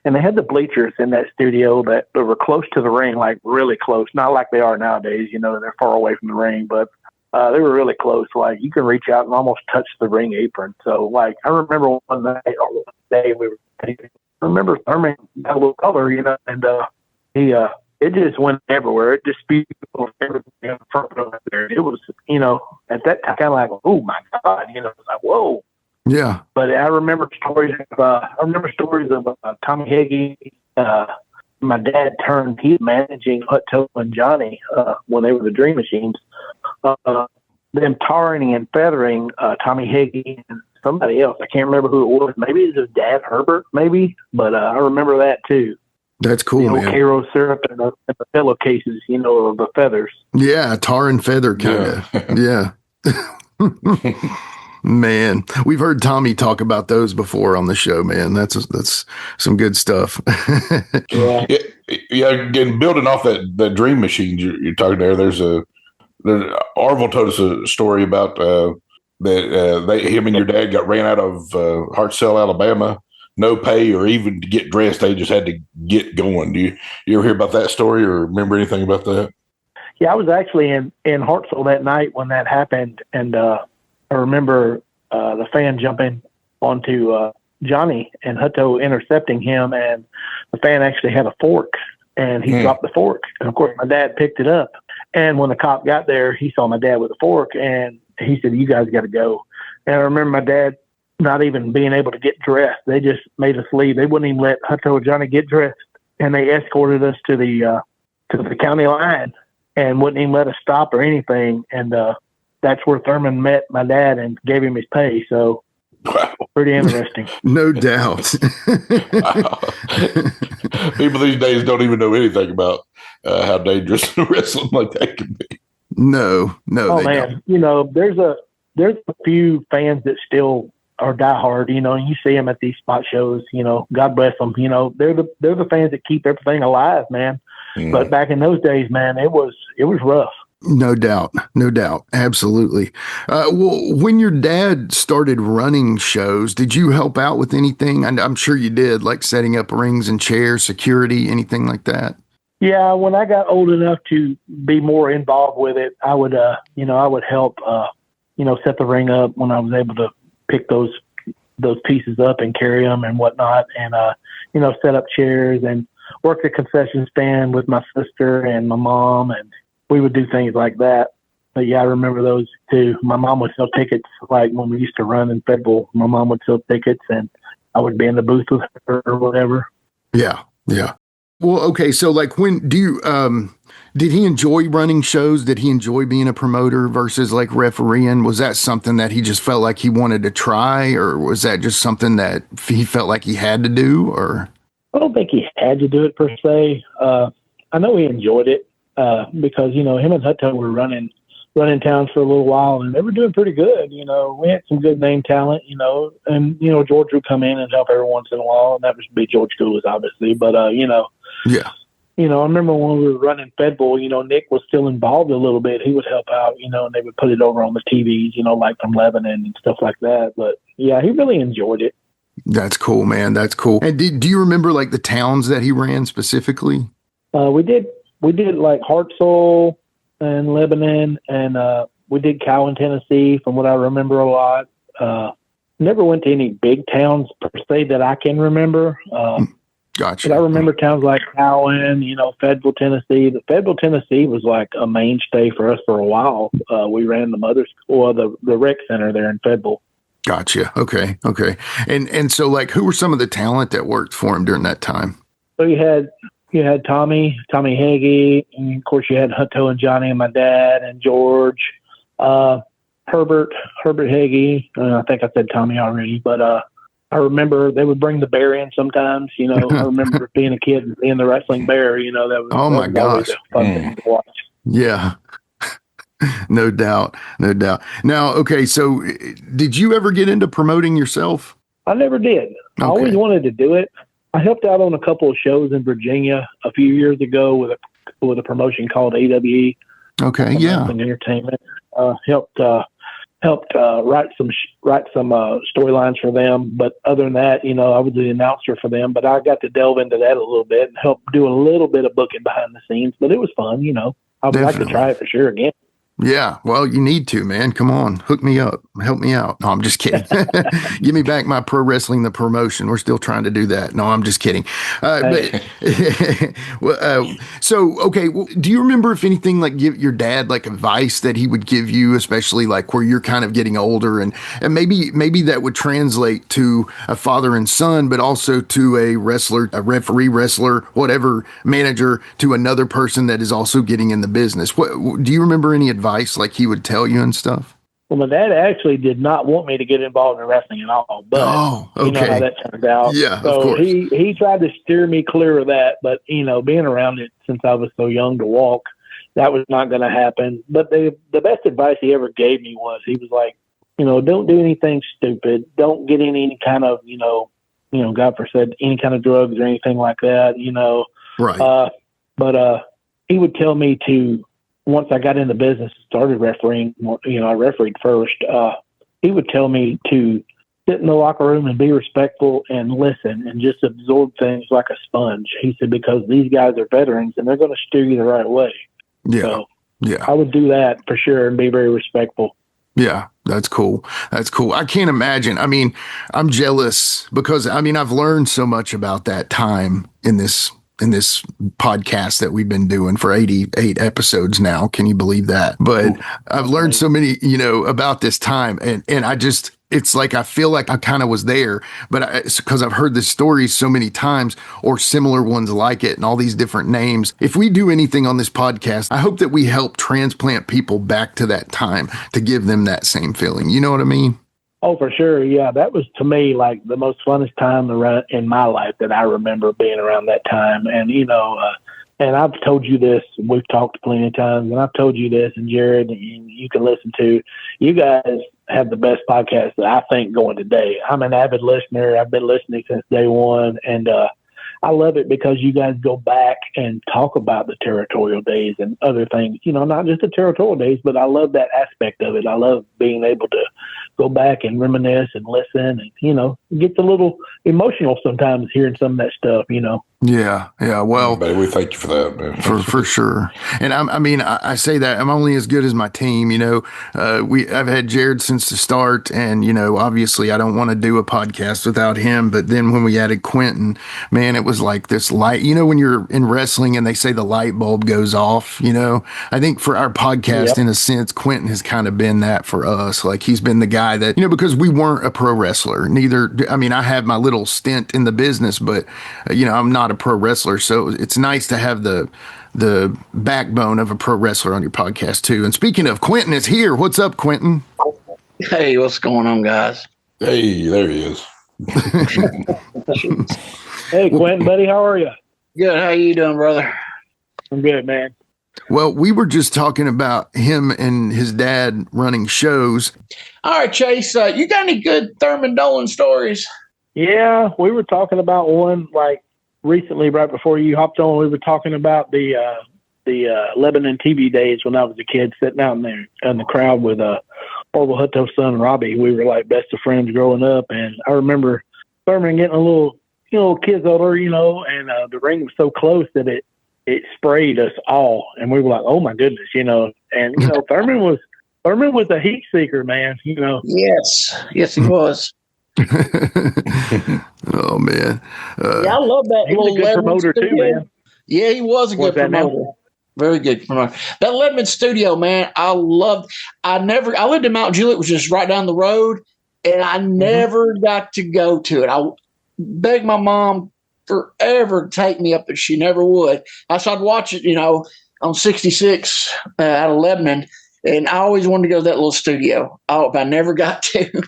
and they had the bleachers in that studio that were close to the ring, like really close, not like they are nowadays, they're far away from the ring, but they were really close. Like you can reach out and almost touch the ring apron. So I remember one day I remember Thurman got a little color, and he, it just went everywhere. It just spewed everything in front of there. It was, at that time, kind of like, oh my God, it's like, whoa. Yeah. But I remember stories of Tommy Heggie. My dad he's managing Hutto and Johnny when they were the Dream Machines. Them tarring and feathering Tommy Heggie and somebody else. I can't remember who it was. Maybe it was his dad, Herbert, maybe. But I remember that too. That's cool, man. Cairo syrup and the pillowcases, of the feathers. Yeah, tar and feather kind of. Yeah. Man, we've heard Tommy talk about those before on the show, man. That's some good stuff. Yeah. Again, building off that Dream Machine you're talking there's Arvil told us a story about that him and your dad got ran out of Hartselle, Alabama. No pay or even to get dressed. They just had to get going. Do you ever hear about that story or remember anything about that? Yeah, I was actually in Hartselle that night when that happened. And I remember the fan jumping onto Johnny and Hutto intercepting him. And the fan actually had a fork and he dropped the fork. And of course, my dad picked it up. And when the cop got there, he saw my dad with a fork and he said, "You guys got to go." And I remember my dad not even being able to get dressed. They just made us leave. They wouldn't even let Hutto and Johnny get dressed. And they escorted us to the county line and wouldn't even let us stop or anything. And that's where Thurman met my dad and gave him his pay. So pretty interesting. No doubt. People these days don't even know anything about how dangerous wrestling like that can be. No. Oh man, there's a few fans that still are diehard, and you see them at these spot shows, God bless them. They're the fans that keep everything alive, man. But back in those days, man, it was rough. No doubt. Absolutely. Well, when your dad started running shows, did you help out with anything? I'm sure you did, like setting up rings and chairs, security, anything like that. Yeah, when I got old enough to be more involved with it, I would help, set the ring up when I was able to pick those pieces up and carry them and whatnot, and set up chairs and work the concession stand with my sister and my mom, and we would do things like that. But yeah, I remember those too. My mom would sell tickets, like when we used to run in Federal. My mom would sell tickets, and I would be in the booth with her or whatever. Yeah. Well, okay. So, like, when do you did he enjoy running shows? Did he enjoy being a promoter versus like refereeing? Was that something that he just felt like he wanted to try, or was that just something that he felt like he had to do? Or I don't think he had to do it per se. I know he enjoyed it because him and Hutto were running towns for a little while, and they were doing pretty good. We had some good name talent, and George would come in and help every once in a while, and that would be George Gulas, obviously. But yeah. I remember when we were running Fedville, Nick was still involved a little bit. He would help out, and they would put it over on the TVs, like from Lebanon and stuff like that. But yeah, he really enjoyed it. That's cool, man. That's cool. And do you remember like the towns that he ran specifically? We did like Hartselle and Lebanon, and we did Cowan, Tennessee, from what I remember a lot. Never went to any big towns per se that I can remember. Gotcha. But I remember towns like Cowan, Fayetteville, Tennessee. The Fayetteville, Tennessee was like a mainstay for us for a while. We ran the mother school, the rec center there in Fayetteville. Gotcha. Okay. And so, like, who were some of the talent that worked for him during that time? So you had Tommy Heggie, and of course you had Hutto and Johnny and my dad and George, Herbert Heggie. I think I said Tommy already, but I remember they would bring the bear in sometimes. I remember being a kid and being the wrestling bear. That was my gosh, a fun thing to watch. Yeah. No doubt. Now, okay, so did you ever get into promoting yourself? I never did. Okay. I always wanted to do it. I helped out on a couple of shows in Virginia a few years ago with a promotion called AWE. Okay, yeah. Entertainment. Helped write some storylines for them. But other than that, I was the announcer for them. But I got to delve into that a little bit and help do a little bit of booking behind the scenes. But it was fun. I would like to try it for sure again. Yeah, well, you need to, man. Come on, hook me up, help me out. No, I'm just kidding. Give me back my pro wrestling, the promotion. We're still trying to do that. No, I'm just kidding. So, okay, well, do you remember if anything like give your dad like advice that he would give you, especially like where you're kind of getting older, and maybe that would translate to a father and son, but also to a wrestler, a referee, wrestler, whatever, manager, to another person that is also getting in the business. What do you remember any advice like he would tell you and stuff? Well, my dad actually did not want me to get involved in wrestling at all, but you know how that turns out. Yeah, so of course. He tried to steer me clear of that, but being around it since I was so young to walk, that was not going to happen. But the best advice he ever gave me was, he was like, don't do anything stupid. Don't get in any kind of, God forbid, any kind of drugs or anything like that, Right. But he would tell me to, once I got in the business, started refereeing, I refereed first. He would tell me to sit in the locker room and be respectful and listen and just absorb things like a sponge. He said, because these guys are veterans and they're going to steer you the right way. Yeah. So yeah. I would do that for sure and be very respectful. Yeah, that's cool. That's cool. I can't imagine. I mean, I'm jealous because I've learned so much about that time in this podcast that we've been doing for 88 episodes now. Can you believe that? But I've learned so many, about this time, and I just, it's like I feel like I kind of was there, but it's because I've heard this story so many times, or similar ones like it, and all these different names. If we do anything on this podcast, I hope that we help transplant people back to that time to give them that same feeling. You know what I mean? Oh, for sure. Yeah, that was to me like the most funnest time in my life that I remember being around that time. And, and I've told you this, we've talked plenty of times, and I've told you this, and Jared, and you can listen to, you guys have the best podcast that I think going today. I'm an avid listener. I've been listening since day one, and I love it because you guys go back and talk about the territorial days and other things, not just the territorial days, but I love that aspect of it. I love being able to go back and reminisce and listen and, get a little emotional sometimes hearing some of that stuff, Yeah. Well, buddy, we thank you for that, man. For sure. And I say that I'm only as good as my team. I've had Jared since the start, and obviously I don't want to do a podcast without him. But then when we added Quinton, man, it was like this light. When you're in wrestling and they say the light bulb goes off. I think for our podcast, in a sense, Quinton has kind of been that for us. Like he's been the guy that because we weren't a pro wrestler. I have my little stint in the business, but I'm not a pro wrestler, so it's nice to have the backbone of a pro wrestler on your podcast too. And speaking of, Quinton is here. What's up, Quinton? Hey, what's going on, guys? Hey, there he is. Hey, Quinton, buddy, how are you? Good. How you doing, brother? I'm good, man. Well, we were just talking about him and his dad running shows. All right, Chace, you got any good Thurman Dolan stories? Yeah, we were talking about one like recently, right before you hopped on. We were talking about the Lebanon TV days when I was a kid, sitting out in there in the crowd with Arvil Hutto's son Robbie. We were like best of friends growing up, and I remember Thurman getting a little kids older, and the ring was so close that it sprayed us all, and we were like, oh my goodness, And Thurman was a heat seeker, man. Yes, he was. Oh man, I love that. He was a good promoter too, man. Yeah, he was a good promoter. Very good promoter. That Lebanon studio, man, I lived in Mount Juliet, which is right down the road, and I never got to go to it. I begged my mom forever to take me up, but she never would. So I'd watch it, on 66 out of Lebanon, and I always wanted to go to that little studio. But I never got to.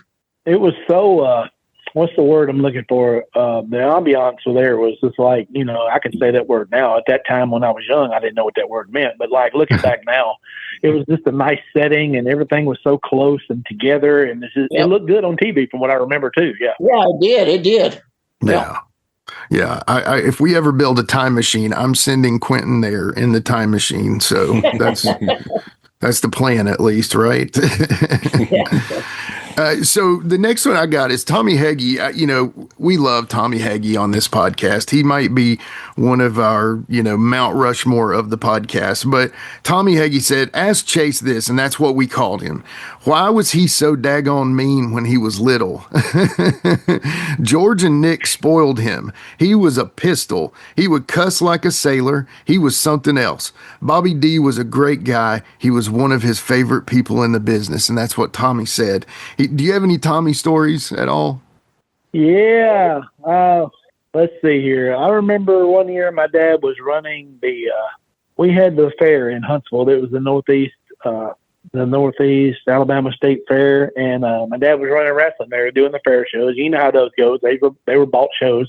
It was so, what's the word I'm looking for? The ambiance there was just like, I can say that word now. At that time when I was young, I didn't know what that word meant. But like looking back now, it was just a nice setting and everything was so close and together. And it looked good on TV from what I remember too. Yeah. Yeah, it did. Yeah. Yeah. I if we ever build a time machine, I'm sending Quinton there in the time machine. So that's the plan, at least, right? So the next one I got is Tommy Heggie. We love Tommy Heggie on this podcast. He might be one of our, Mount Rushmore of the podcast. But Tommy Heggie said, ask Chace this, and that's what we called him. Why was he so daggone mean when he was little? George and Nick spoiled him. He was a pistol. He would cuss like a sailor. He was something else. Bobby Dee was a great guy. He was one of his favorite people in the business, and that's what Tommy said. Do you have any Tommy stories at all? Yeah. Let's see here. I remember one year my dad was running we had the fair in Huntsville. It was the Northeast Alabama State Fair, and my dad was running wrestling there, doing the fair shows. You know how those go. They were bought shows.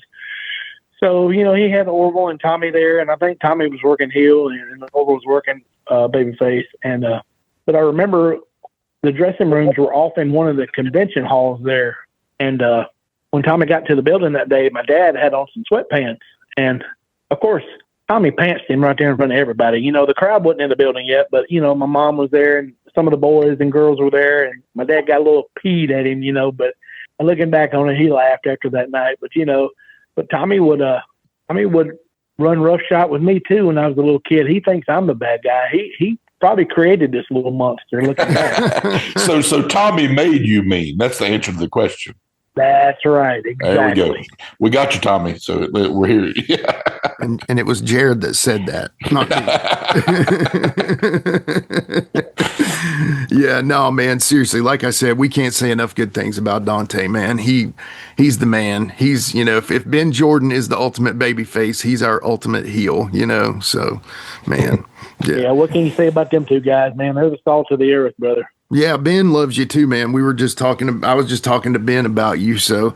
So, he had Orville and Tommy there, and I think Tommy was working heel and Orville was working babyface. And but I remember the dressing rooms were off in one of the convention halls there. And when Tommy got to the building that day, my dad had on some sweatpants. And, of course, Tommy pantsed him right there in front of everybody. The crowd wasn't in the building yet, but, my mom was there and some of the boys and girls were there. And my dad got a little peed at him, but looking back on it, he laughed after that night. But, but Tommy would run roughshod with me, too, when I was a little kid. He thinks I'm the bad guy. He probably created this little monster looking back. So Tommy made you mean. That's the answer to the question. That's right. Exactly. There we go. We got you, Tommy. So we're here. Yeah. And it was Jared that said that, not me. Yeah, no, man, seriously. Like I said, we can't say enough good things about Dante, man. He's the man. He's, if Ben Jordan is the ultimate baby face, he's our ultimate heel, so, man. Yeah, what can you say about them two guys, man? They're the salt of the earth, brother. Yeah, Ben loves you too, man. I was just talking to Ben about you. So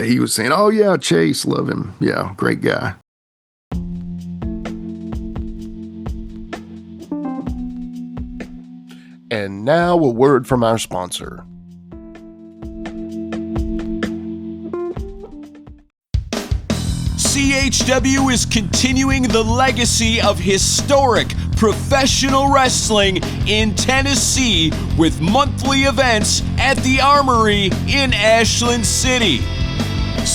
he was saying, oh yeah, Chace, love him. Yeah, great guy. And now a word from our sponsor. CHW is continuing the legacy of historic professional wrestling in Tennessee with monthly events at the Armory in Ashland City.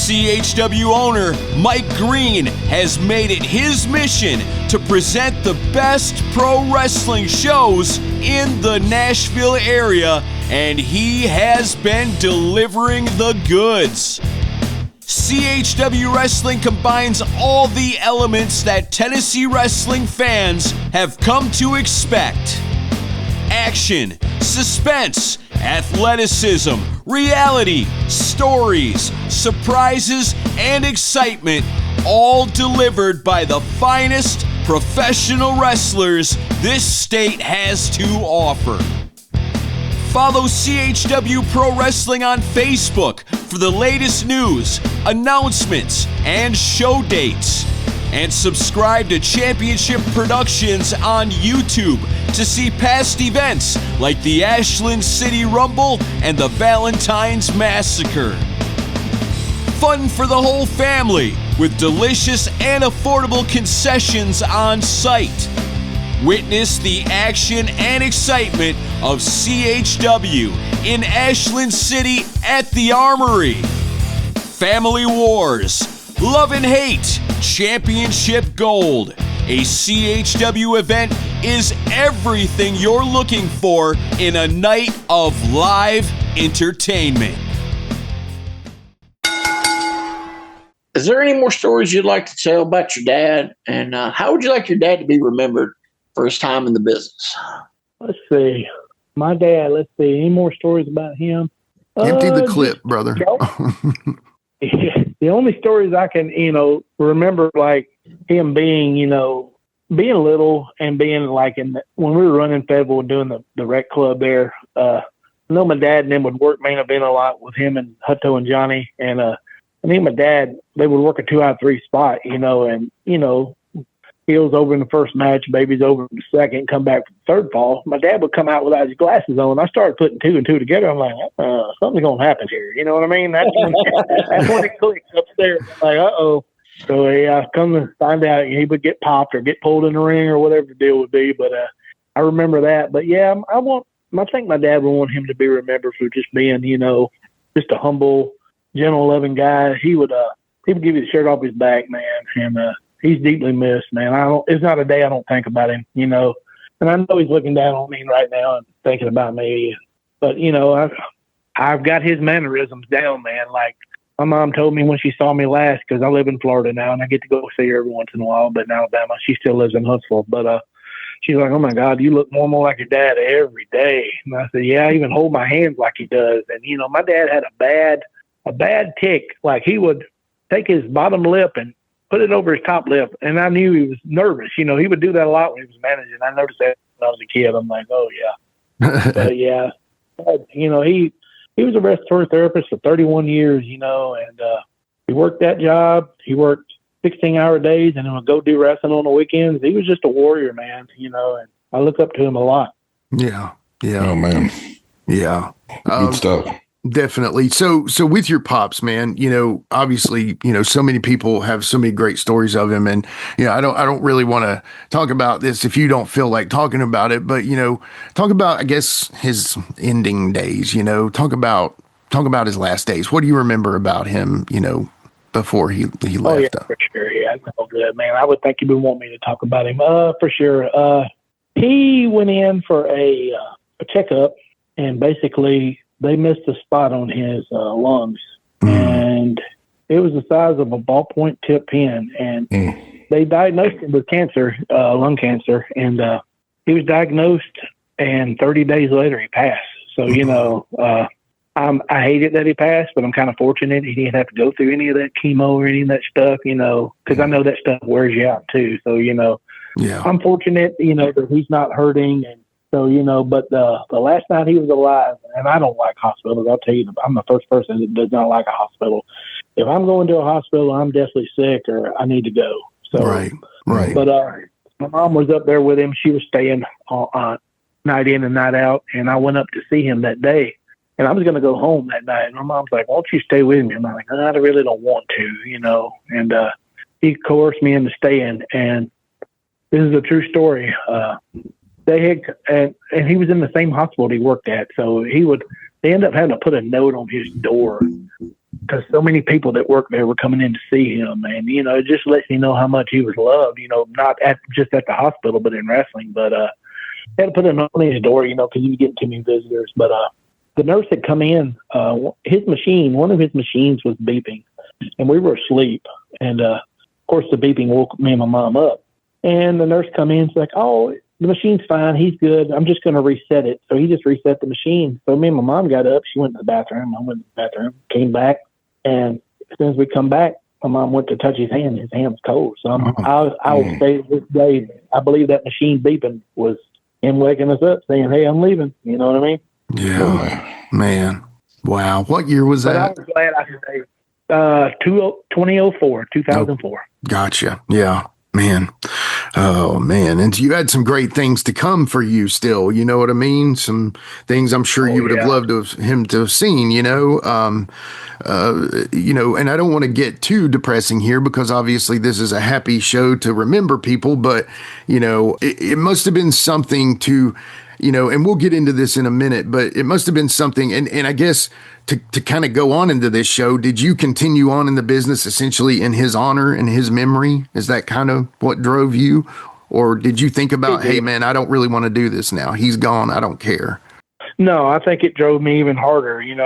CHW owner Mike Green has made it his mission to present the best pro wrestling shows in the Nashville area, and he has been delivering the goods. CHW Wrestling combines all the elements that Tennessee wrestling fans have come to expect. Action, suspense, athleticism, reality, stories, surprises, and excitement, all delivered by the finest professional wrestlers this state has to offer. Follow CHW Pro Wrestling on Facebook for the latest news, announcements, and show dates. And subscribe to Championship Productions on YouTube to see past events like the Ashland City Rumble and the Valentine's Massacre. Fun for the whole family with delicious and affordable concessions on site. Witness the action and excitement of CHW in Ashland City at the Armory. Family Wars, Love and Hate, Championship Gold. A CHW event is everything you're looking for in a night of live entertainment. Is there any more stories you'd like to tell about your dad? And how would you like your dad to be remembered for his time in the business? Let's see. My dad, any more stories about him? Empty the clip, brother. The only stories I can, remember, like him being, being little and being like when we were running Fayetteville and doing the rec club there, I know my dad and them would work main event a lot with him and Hutto and Johnny. And I think my dad, they would work a 2 out of 3 spot, and, Heels over in the first match, Baby's over in the second, come back for the third fall. My dad would come out without his glasses on. I started putting 2 and 2 together. I'm like, something's going to happen here. You know what I mean? That's when it clicks upstairs. I'm like, uh-oh. So come to find out, he would get popped or get pulled in the ring or whatever the deal would be. But I remember that. But, yeah, I think my dad would want him to be remembered for just being, just a humble, gentle, loving guy. He would give you the shirt off his back, man, and he's deeply missed, man. It's not a day I don't think about him, and I know he's looking down on me right now and thinking about me. But, I've got his mannerisms down, man. Like my mom told me when she saw me last, because I live in Florida now and I get to go see her every once in a while, but in Alabama, she still lives in Huntsville. But she's like, oh my God, you look more and more like your dad every day. And I said, yeah, I even hold my hands like he does. And, my dad had a bad tick. Like he would take his bottom lip and put it over his top lip, and I knew he was nervous. He would do that a lot when he was managing. I noticed that when I was a kid. I'm like, oh, yeah. But, yeah, he was a respiratory therapist for 31 years, and he worked that job. He worked 16-hour days and then would go do wrestling on the weekends. He was just a warrior, man, and I look up to him a lot. Yeah. Oh, man. Yeah. Good stuff. Definitely. So with your pops, man, obviously, so many people have so many great stories of him, and I don't really want to talk about this if you don't feel like talking about it, but talk about, I guess, his ending days. Talk about his last days. What do you remember about him? Before he left. Oh yeah, for sure. Yeah, no good, man. I would think you would want me to talk about him. For sure. He went in for a checkup, and basically they missed a spot on his lungs, and it was the size of a ballpoint tip pen. And they diagnosed him with cancer, lung cancer, and he was diagnosed, and 30 days later he passed. So, I hated that he passed, but I'm kind of fortunate he didn't have to go through any of that chemo or any of that stuff, because I know that stuff wears you out too. So, yeah, I'm fortunate, that he's not hurting. And so, but the last night he was alive, and I don't like hospitals. I'll tell you, I'm the first person that does not like a hospital. If I'm going to a hospital, I'm definitely sick or I need to go. So, right. But my mom was up there with him. She was staying night in and night out, and I went up to see him that day. And I was going to go home that night. And my mom's like, why don't you stay with me? I'm like, I really don't want to, And he coerced me into staying. And this is a true story. And he was in the same hospital he worked at. So they ended up having to put a note on his door because so many people that worked there were coming in to see him, and it just lets you know how much he was loved. Not just at the hospital, but in wrestling. But had to put a note on his door, because he was getting too many visitors. But the nurse had come in. One of his machines was beeping, and we were asleep. And of course, the beeping woke me and my mom up. And the nurse come in, she's like, "Oh, the machine's fine. He's good. I'm just going to reset it." So he just reset the machine. So me and my mom got up. She went to the bathroom. I went to the bathroom, came back. And as soon as we come back, my mom went to touch his hand. His hand was cold. So I will say this day, I believe that machine beeping was him waking us up saying, "Hey, I'm leaving." You know what I mean? Yeah, man. Wow. What year was that? I was glad I could say 2004. Gotcha. Yeah. Man. Oh, man. And you had some great things to come for you still. You know what I mean? Some things I'm sure you would have loved him to have seen, and I don't want to get too depressing here because obviously this is a happy show to remember people, but, it must have been something to, and we'll get into this in a minute, but it must have been something. And I guess to kind of go on into this show, did you continue on in the business essentially in his honor and his memory? Is that kind of what drove you? Or did you think about, hey, man, I don't really want to do this now. He's gone. I don't care. No, I think it drove me even harder, and,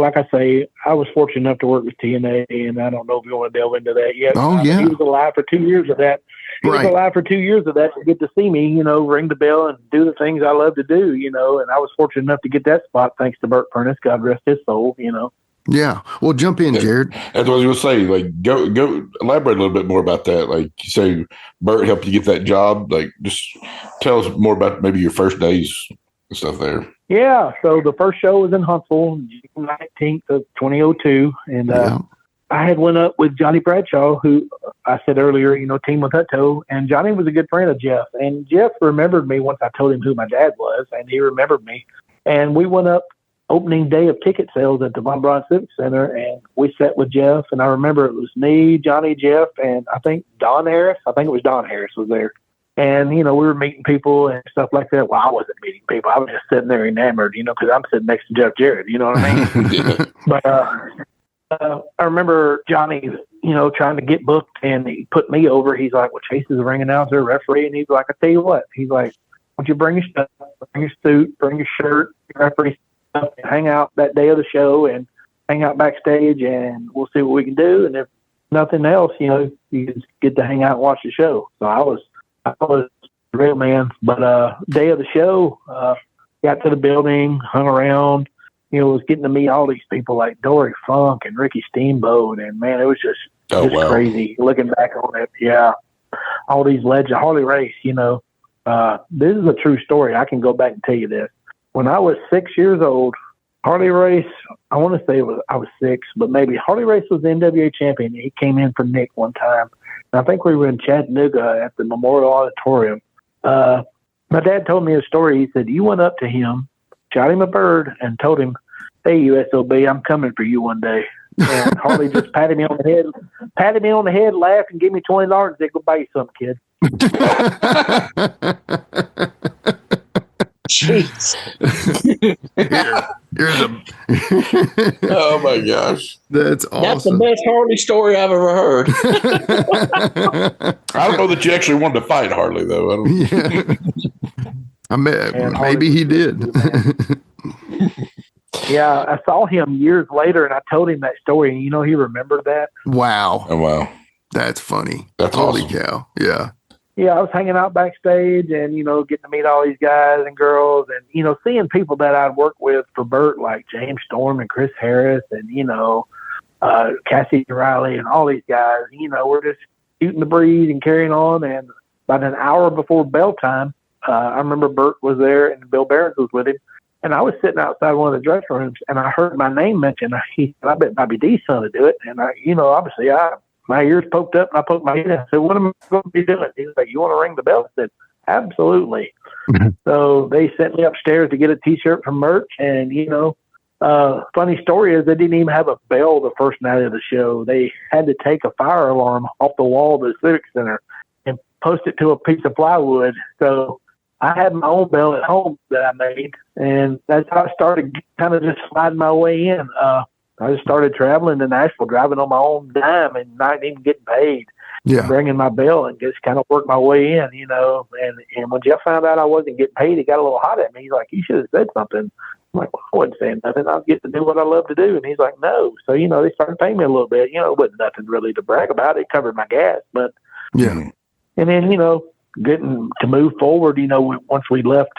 like I say, I was fortunate enough to work with TNA, and I don't know if you want to delve into that yet. Oh, yeah. He was alive for 2 years of that. He was alive for 2 years of that to get to see me, ring the bell and do the things I love to do, and I was fortunate enough to get that spot thanks to Burt Furnace. God rest his soul, Yeah. Well, jump in, Jared. That's what I was going to say. Go elaborate a little bit more about that. Like you say, Burt helped you get that job. Like, just tell us more about maybe your first days and stuff there. Yeah. So the first show was in Huntsville, June 19th of 2002. And I had went up with Johnny Bradshaw, who I said earlier, team with Hutto. And Johnny was a good friend of Jeff. And Jeff remembered me once I told him who my dad was, and he remembered me. And we went up opening day of ticket sales at the Von Braun Civic Center, and we sat with Jeff. And I remember it was me, Johnny, Jeff, and I think Don Harris. I think it was Don Harris was there. And, we were meeting people and stuff like that. Well, I wasn't meeting people. I was just sitting there enamored, because I'm sitting next to Jeff Jarrett. You know what I mean? But I remember Johnny, trying to get booked, and he put me over. He's like, "Well, Chace is a ring announcer, referee." And he's like, "I tell you what." He's like, "Why don't you bring your stuff, bring your suit, bring your shirt, your referee stuff, and hang out that day of the show and hang out backstage, and we'll see what we can do. And if nothing else, you just get to hang out and watch the show." So I was real, man. But day of the show, got to the building, hung around, was getting to meet all these people like Dory Funk and Ricky Steamboat. And, man, it was just crazy looking back on it. Yeah. All these legends. Harley Race, this is a true story. I can go back and tell you this. When I was 6 years old, Harley Race, I want to say I was 6, but maybe Harley Race was the NWA champion. He came in for Nick one time. And I think we were in Chattanooga at the Memorial Auditorium. My dad told me a story. He said, "You went up to him, shot him a bird, and told him, 'Hey, USOB, I'm coming for you one day.'" And Harley just patted me on the head, laughed, and gave me $20 and said, "Go buy you some, kid." Jeez. Here's a. Oh my gosh, that's awesome. That's the best Harley story I've ever heard. I don't know that you actually wanted to fight Harley, though. I don't. Maybe he did. Yeah, I saw him years later, and I told him that story, and he remembered that. Wow. Oh, wow. That's funny. That's Holy awesome. Cow. Yeah. Yeah, I was hanging out backstage and, getting to meet all these guys and girls and, seeing people that I'd worked with for Burt, like James Storm and Chris Harris and, Cassie Riley and all these guys. We're just shooting the breeze and carrying on. And about an hour before bell time, I remember Burt was there and Bill Bearden was with him. And I was sitting outside one of the dressing rooms, and I heard my name mentioned. He said, "I bet Bobby Dee's son to do it." And obviously my ears poked up, and I poked my head in. I said, "What am I going to be doing?" He was like, "You want to ring the bell?" I said, "Absolutely." So they sent me upstairs to get a T-shirt from merch. And, funny story is they didn't even have a bell the first night of the show. They had to take a fire alarm off the wall of the Civic Center and post it to a piece of plywood. So I had my own bell at home that I made, and that's how I started kind of just sliding my way in. I I just started traveling to Nashville, driving on my own dime and not even getting paid. Yeah. Bringing my bill and just kind of worked my way in, you know. And when Jeff found out I wasn't getting paid, he got a little hot at me. He's like, "You should have said something." I'm like, "Well, I wasn't saying nothing. I get to do what I love to do." And he's like, "No." So, you know, they started paying me a little bit. You know, it wasn't nothing really to brag about. It covered my gas. But, yeah. And then, you know, getting to move forward, you know, once we left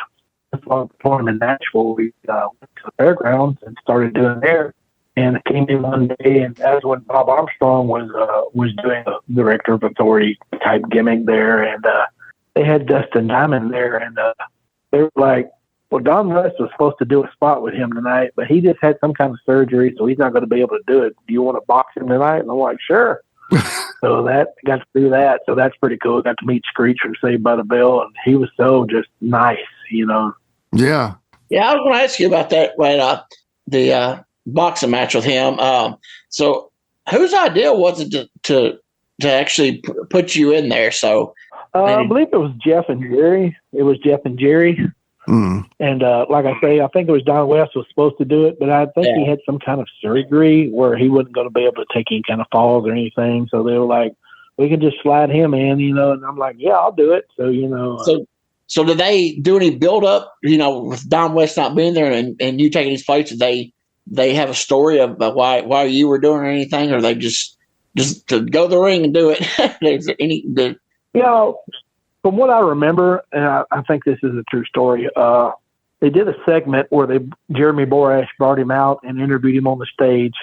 performing in Nashville, we went to the fairgrounds and started doing there. And I came in one day, and that was when Bob Armstrong was doing a director of authority type gimmick there, and they had Dustin Diamond there, and they were like, "Well, Don West was supposed to do a spot with him tonight, but he just had some kind of surgery, so he's not going to be able to do it. Do you want to box him tonight?" And I'm like, "Sure." So that got to do that. So that's pretty cool. Got to meet Screech from Saved by the Bell, and he was so just nice, you know. Yeah. Yeah, I was going to ask you about that when the boxing match with him. So whose idea was it to actually put you in there? So I believe it was Jeff and Jerry. It was Jeff and Jerry. Mm. And like I say, I think it was Don West was supposed to do it, but I think he had some kind of surgery where he wasn't going to be able to take any kind of falls or anything. So they were like, "We can just slide him in, you know." And I'm like, "Yeah, I'll do it." So, you know. So did they do any build up, you know, with Don West not being there and you taking his place? Did they have a story of why you were doing anything, or they just to go to the ring and do it? You know, from what I remember, and I think this is a true story, they did a segment where Jeremy Borash brought him out and interviewed him on the stage,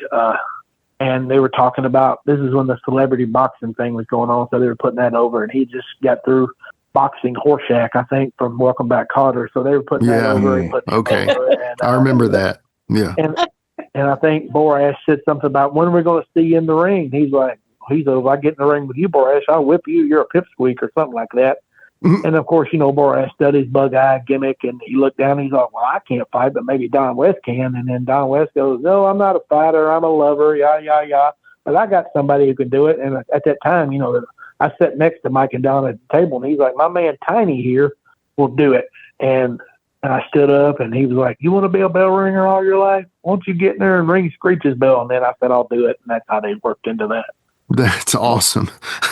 and they were talking about, this is when the celebrity boxing thing was going on, so they were putting that over, and he just got through boxing Horseshack, I think, from Welcome Back Kotter, so they were putting that over. Okay. Over, and, I remember that. Yeah. And I think Borash said something about, "When are we going to see you in the ring?" He's like, if I get in the ring with you, Borash, I'll whip you. You're a pipsqueak or something like that. Mm-hmm. And of course, you know, Borash studies bug eye gimmick, and he looked down and he's like, "Well, I can't fight, but maybe Don West can." And then Don West goes, "No, I'm not a fighter. I'm a lover. Yeah. But I got somebody who can do it." And at that time, you know, I sat next to Mike and Don at the table, and he's like, "My man Tiny here will do it." And I stood up, and he was like, "You want to be a bell ringer all your life? Won't you get in there and ring Screech's bell?" And then I said, "I'll do it." And that's how they worked into that. That's awesome.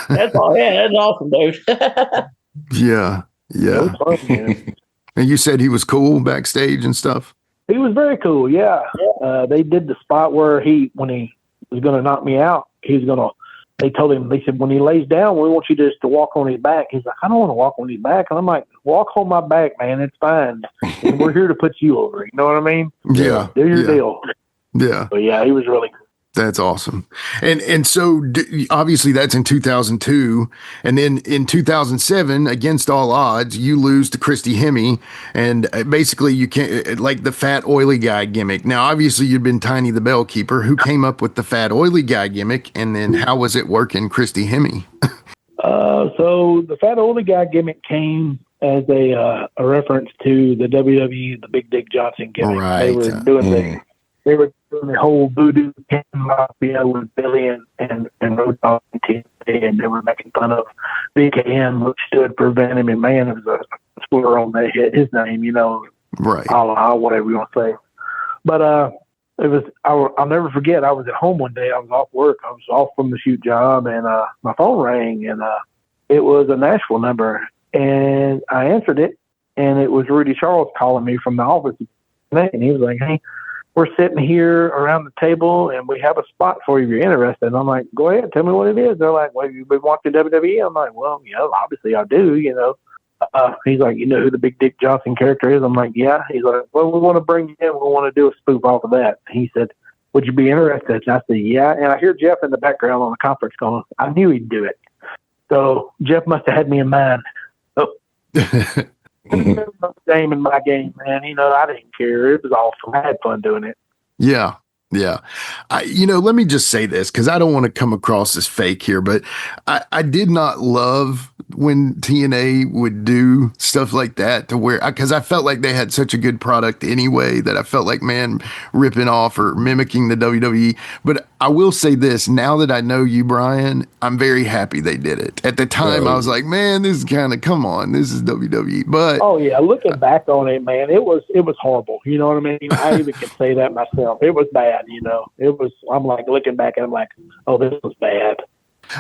That's awesome, dude. Yeah. Fun, and you said he was cool backstage and stuff? He was very cool, yeah. They did the spot where when he was going to knock me out, they told him, they said, "When he lays down, we want you just to walk on his back." He's like, "I don't want to walk on his back." And I'm like, "Walk on my back, man. It's fine. And we're here to put you over." You know what I mean? Yeah. Do your deal. Yeah. But yeah, he was really good. That's awesome. And so obviously that's in 2002. And then in 2007, against all odds, you lose to Christy Hemme. And basically you can't, like the fat, oily guy gimmick. Now, obviously you'd been Tiny the Bellkeeper. Who came up with the fat, oily guy gimmick? And then how was it working Christy Hemme? So the fat, oily guy gimmick came as a reference to the WWE, the Big Dick Johnson gimmick. Right. They were doing They were doing the whole voodoo mafia with Billy and Road Dogg and TNT, and they were making fun of BKM, which stood for Vanity McMahon. It was a slur on his name, you know, right? Allah, whatever you want to say. But it was. I'll never forget. I was at home one day. I was off work. I was off from the shoot job, and my phone rang, and it was a Nashville number, and I answered it, and it was Rudy Charles calling me from the office, and he was like, "Hey, we're sitting here around the table, and we have a spot for you if you're interested." And I'm like, "Go ahead, tell me what it is." They're like, "Well, you've been watching WWE?" I'm like, "Well, you know, obviously I do, you know." He's like, "You know who the Big Dick Johnson character is?" I'm like, "Yeah." He's like, "Well, we want to bring you in. We want to do a spoof off of that." He said, "Would you be interested?" And I said, "Yeah." And I hear Jeff in the background on the conference going, I knew he'd do it. So Jeff must have had me in mind. So game in my game, man. You know, I didn't care. It was awesome. I had fun doing it. Yeah. Let me just say this, because I don't want to come across as fake here, but I did not love when TNA would do stuff like that, to where, because I felt like they had such a good product anyway, that I felt like, man, ripping off or mimicking the WWE. But I will say this, now that I know you, Brian, I'm very happy they did it. At the time, I was like, man, this is kind of, come on, this is WWE. But oh yeah, looking back on it, man, it was horrible. You know what I mean? I even can say that myself. It was bad. bad. I'm like looking back and I'm like, oh, this was bad.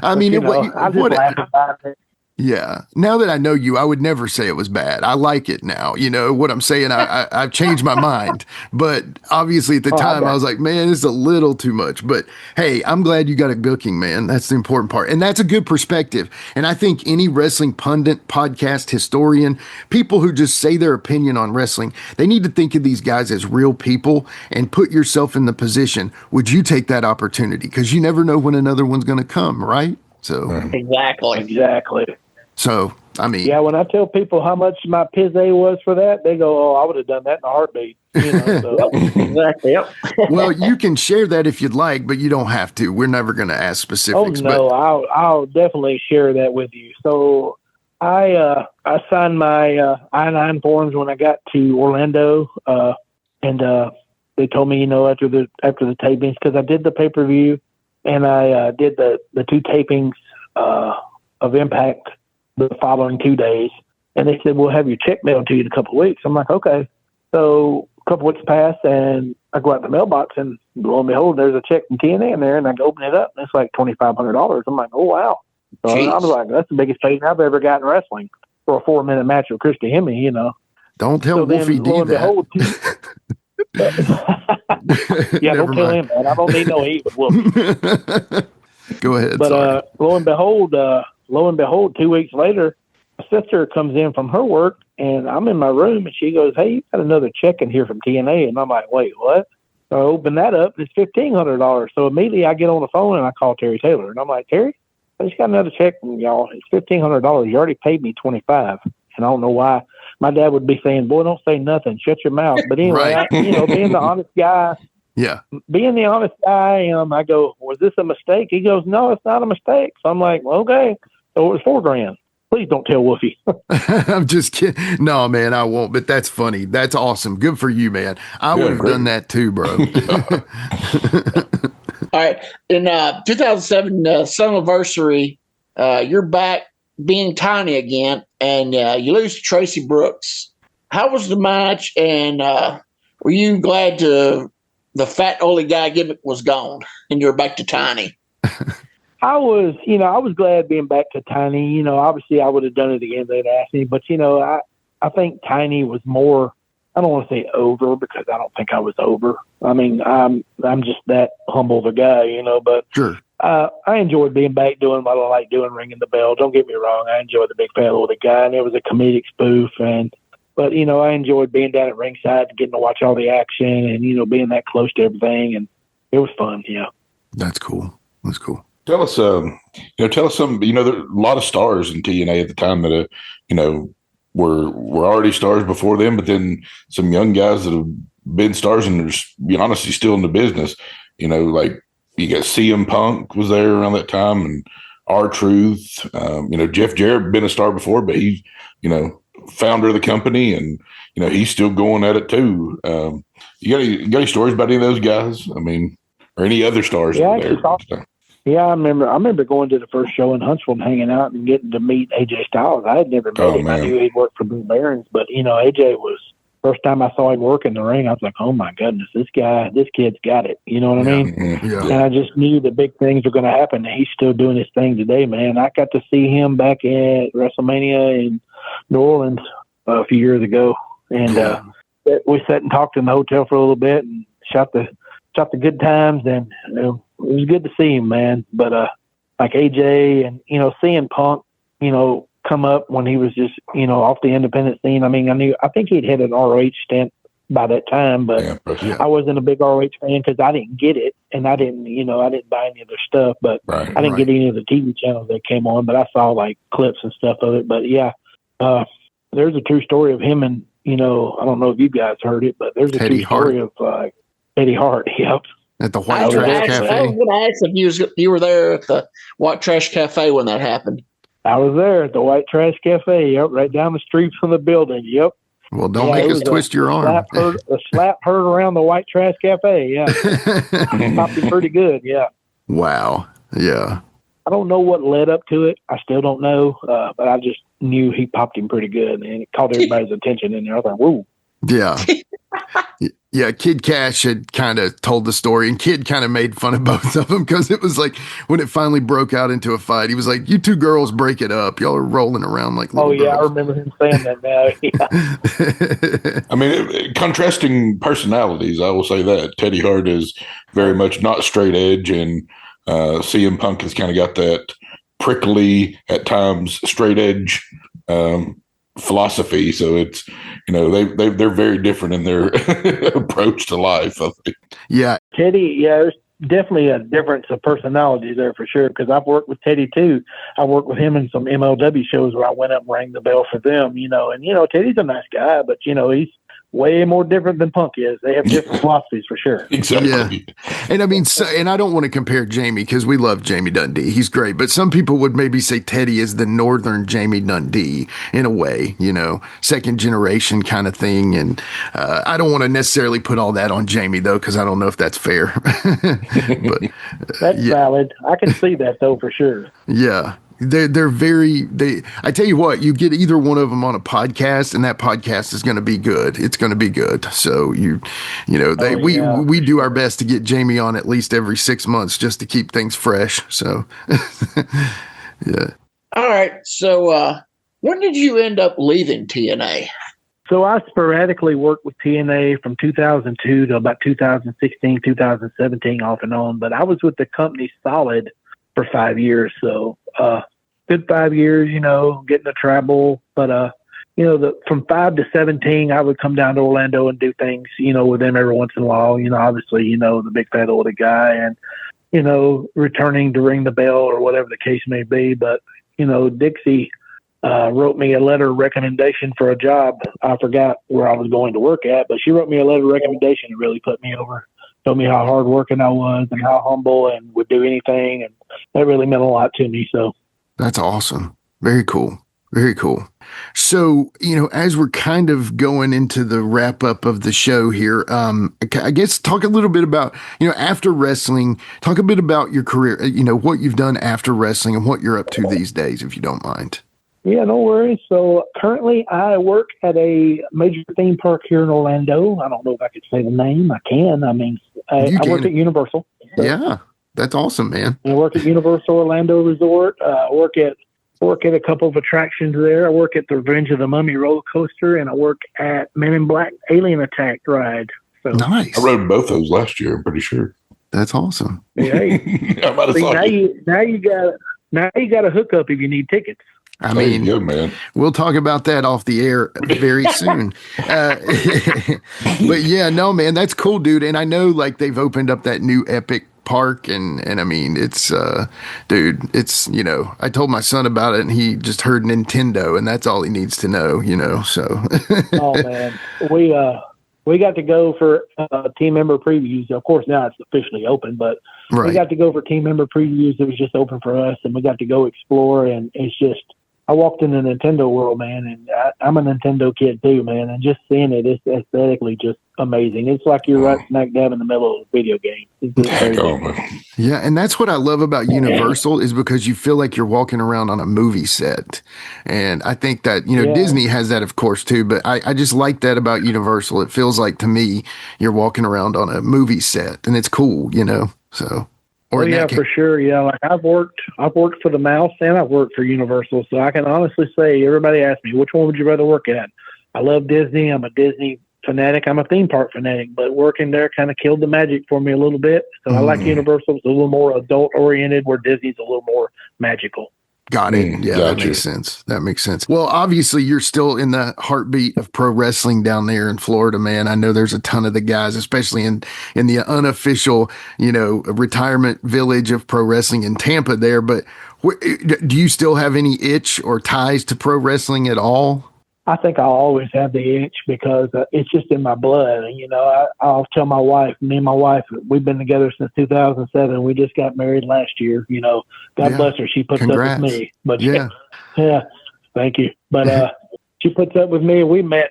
I mean, I just laugh about it. Yeah. Now that I know you, I would never say it was bad. I like it now. You know what I'm saying? I've changed my mind. But obviously at the time I was like, man, it's a little too much. But hey, I'm glad you got a booking, man. That's the important part. And that's a good perspective. And I think any wrestling pundit, podcast, historian, people who just say their opinion on wrestling, they need to think of these guys as real people and put yourself in the position. Would you take that opportunity? Because you never know when another one's going to come, right? So Exactly. So, I mean, yeah, when I tell people how much my Pizza was for that, they go, oh, I would have done that in a heartbeat. So. Exactly. Yep. Well, you can share that if you'd like, but you don't have to. We're never going to ask specifics. Oh, no, I'll definitely share that with you. So I signed my I-9 forms when I got to Orlando, and they told me, after the tapings, because I did the pay-per-view and I did the 2 tapings of Impact the following 2 days, and they said, we'll have your check mailed to you in a couple of weeks. I'm like, okay. So a couple of weeks passed, and I go out the mailbox, and lo and behold, there's a check from TNA in there, and I open it up, and it's like $2,500. I'm like, oh, wow. So I was like, that's the biggest payment I've ever got in wrestling for a 4-minute match with Christy Hemme, Don't tell Wolfie D that. Yeah, don't tell him that. I don't need no heat with Wolfie. Go ahead. But lo and behold, 2 weeks later, my sister comes in from her work, and I'm in my room, and she goes, hey, you got another check in here from TNA. And I'm like, wait, what? So I open that up, and it's $1,500. So immediately I get on the phone, and I call Terry Taylor. And I'm like, Terry, I just got another check from y'all. It's $1,500. You already paid me $25. And I don't know why. My dad would be saying, boy, don't say nothing. Shut your mouth. But anyway, right. Being the honest guy, being the honest guy I am, I go, was this a mistake? He goes, no, it's not a mistake. So I'm like, well, okay. So it was $4,000. Please don't tell Wolfie. I'm just kidding. No, man, I won't. But that's funny. That's awesome. Good for you, man. I would have done that too, bro. All right. In 2007 Summiversary, you're back being tiny again, and you lose to Tracy Brooks. How was the match, and were you glad the fat old guy gimmick was gone and you're back to tiny? I was glad being back to tiny. Obviously I would have done it again. They'd asked me, but I think tiny was more. I don't want to say over because I don't think I was over. I mean, I'm just that humble of a guy, But sure. I enjoyed being back doing what I like doing, ringing the bell. Don't get me wrong. I enjoyed the big fat old guy, and it was a comedic spoof. But I enjoyed being down at ringside, getting to watch all the action, and being that close to everything, and it was fun. Yeah, that's cool. That's cool. Tell us some. There are a lot of stars in TNA at the time that were already stars before them, but then some young guys that have been stars and are just, honestly, still in the business. Like you got CM Punk was there around that time, and R-Truth. Jeff Jarrett been a star before, but he, founder of the company, and he's still going at it too. You got any stories about any of those guys? I mean, or any other stars there? Yeah, I remember going to the first show in Huntsville and hanging out and getting to meet AJ Styles. I had never met him. Man. I knew he'd worked for Blue Barons, but AJ was first time I saw him work in the ring. I was like, oh my goodness, this kid's got it. You know what I mean? Yeah. And I just knew that big things were going to happen. And he's still doing his thing today, man. I got to see him back at WrestleMania in New Orleans a few years ago, and we sat and talked in the hotel for a little bit and shot the good times, and it was good to see him, man. But like AJ and seeing Punk, come up when he was just off the independent scene. I mean, I think he'd had an ROH stint by that time, but I wasn't a big ROH fan because I didn't get it, and I didn't buy any of their stuff. But I didn't get any of the TV channels that came on, but I saw like clips and stuff of it. But yeah, there's a true story of him, and I don't know if you guys heard it, but there's a true story of Eddie Hart. Yep. At the White Trash Cafe. I was going to ask if you were there at the White Trash Cafe when that happened. I was there at the White Trash Cafe. Yep, right down the street from the building. Yep. Well, don't make us twist your arm. A slap heard around the White Trash Cafe. Yeah, popped him pretty good. Yeah. Wow. Yeah. I don't know what led up to it. I still don't know, but I just knew he popped him pretty good, and it caught everybody's attention in there. I was like, whoa. Yeah. Yeah, Kid Cash had kind of told the story, and Kid kind of made fun of both of them because it was like when it finally broke out into a fight, he was like, "You two girls break it up. Y'all are rolling around like little girls." I remember him saying that now. Yeah. I mean, contrasting personalities, I will say that. Teddy Hart is very much not straight edge, and CM Punk has kind of got that prickly, at times, straight edge philosophy. So it's, they're very different in their approach to life, I think. Yeah. Teddy, there's definitely a difference of personalities there for sure, because I've worked with Teddy too. I worked with him in some MLW shows where I went up and rang the bell for them, and Teddy's a nice guy, but he's way more different than Punk is. They have different philosophies for sure. Exactly. Yeah. And I mean, and I don't want to compare Jamie because we love Jamie Dundee. He's great. But some people would maybe say Teddy is the northern Jamie Dundee in a way, second generation kind of thing. And I don't want to necessarily put all that on Jamie, though, because I don't know if that's fair. But that's valid. I can see that, though, for sure. Yeah. They're very, I tell you what, you get either one of them on a podcast and that podcast is going to be good. It's going to be good. So we do our best to get Jamie on at least every 6 months just to keep things fresh. So, yeah. All right. So, when did you end up leaving TNA? So I sporadically worked with TNA from 2002 to about 2016, 2017 off and on, but I was with the company solid for 5 years. So, good 5 years, getting to travel. But, from 5 to 17, I would come down to Orlando and do things, with them every once in a while. Obviously, the big fat older guy and, returning to ring the bell or whatever the case may be. But, Dixie wrote me a letter of recommendation for a job. I forgot where I was going to work at, but she wrote me a letter of recommendation that really put me over. Told me how hardworking I was and how humble and would do anything. And that really meant a lot to me. So that's awesome. Very cool. Very cool. So, as we're kind of going into the wrap up of the show here, I guess talk a little bit about, after wrestling, talk a bit about your career, what you've done after wrestling and what you're up to these days, if you don't mind. Yeah, no worries. So currently I work at a major theme park here in Orlando. I don't know if I could say the name. I can. I mean, I work at Universal. So. Yeah, that's awesome, man. I work at Universal Orlando Resort. I work at a couple of attractions there. I work at the Revenge of the Mummy roller coaster, and I work at Men in Black Alien Attack ride. So nice. I rode both those last year. I'm pretty sure. That's awesome. Hey, now you got a hookup if you need tickets. I mean, go, man. We'll talk about that off the air very soon. But yeah, no, man, that's cool, dude. And I know like they've opened up that new Epic Park and I mean, it's, dude, it's, I told my son about it and he just heard Nintendo and that's all he needs to know, so. Oh man, we got to go for team member previews. Of course, now it's officially open, but we got to go for team member previews. It was just open for us and we got to go explore and it's just, I walked in the Nintendo world, man, and I'm a Nintendo kid too, man, and just seeing it is aesthetically just amazing. It's like you're right smack dab in the middle of a video game. Yeah, and that's what I love about Universal is because you feel like you're walking around on a movie set. And I think that, Disney has that, of course, too, but I just like that about Universal. It feels like, to me, you're walking around on a movie set, and it's cool, so... for sure. Yeah, like I've worked for the Mouse and I've worked for Universal, so I can honestly say everybody asks me which one would you rather work at. I love Disney. I'm a Disney fanatic. I'm a theme park fanatic, but working there kind of killed the magic for me a little bit. So I like Universal. It's a little more adult oriented, where Disney's a little more magical. Got it. Yeah, that makes sense. Well, obviously, you're still in the heartbeat of pro wrestling down there in Florida, man. I know there's a ton of the guys, especially in the unofficial, retirement village of pro wrestling in Tampa there. But do you still have any itch or ties to pro wrestling at all? I think I'll always have the itch because it's just in my blood. And, I'll tell my wife, me and my wife, we've been together since 2007. We just got married last year. God bless her. She puts up with me. But yeah, thank you. But she puts up with me. We met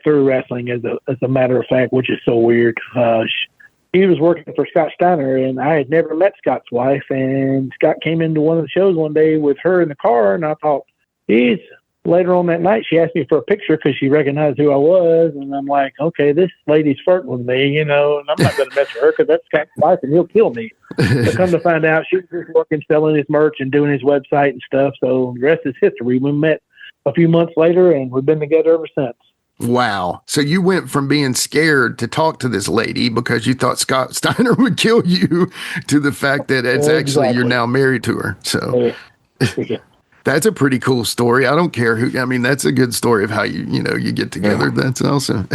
through wrestling as a matter of fact, which is so weird. He was working for Scott Steiner, and I had never met Scott's wife. And Scott came into one of the shows one day with her in the car, and I thought, geez, later on that night, she asked me for a picture because she recognized who I was. And I'm like, okay, this lady's flirting with me, and I'm not going to mess with her because that's Scott's wife and he'll kill me. So come to find out, she was just working, selling his merch and doing his website and stuff. So the rest is history. We met a few months later, and we've been together ever since. Wow. So you went from being scared to talk to this lady because you thought Scott Steiner would kill you to the fact that it's actually you're now married to her. So that's a pretty cool story. I don't care who, I mean, that's a good story of how you get together. Yeah. That's awesome.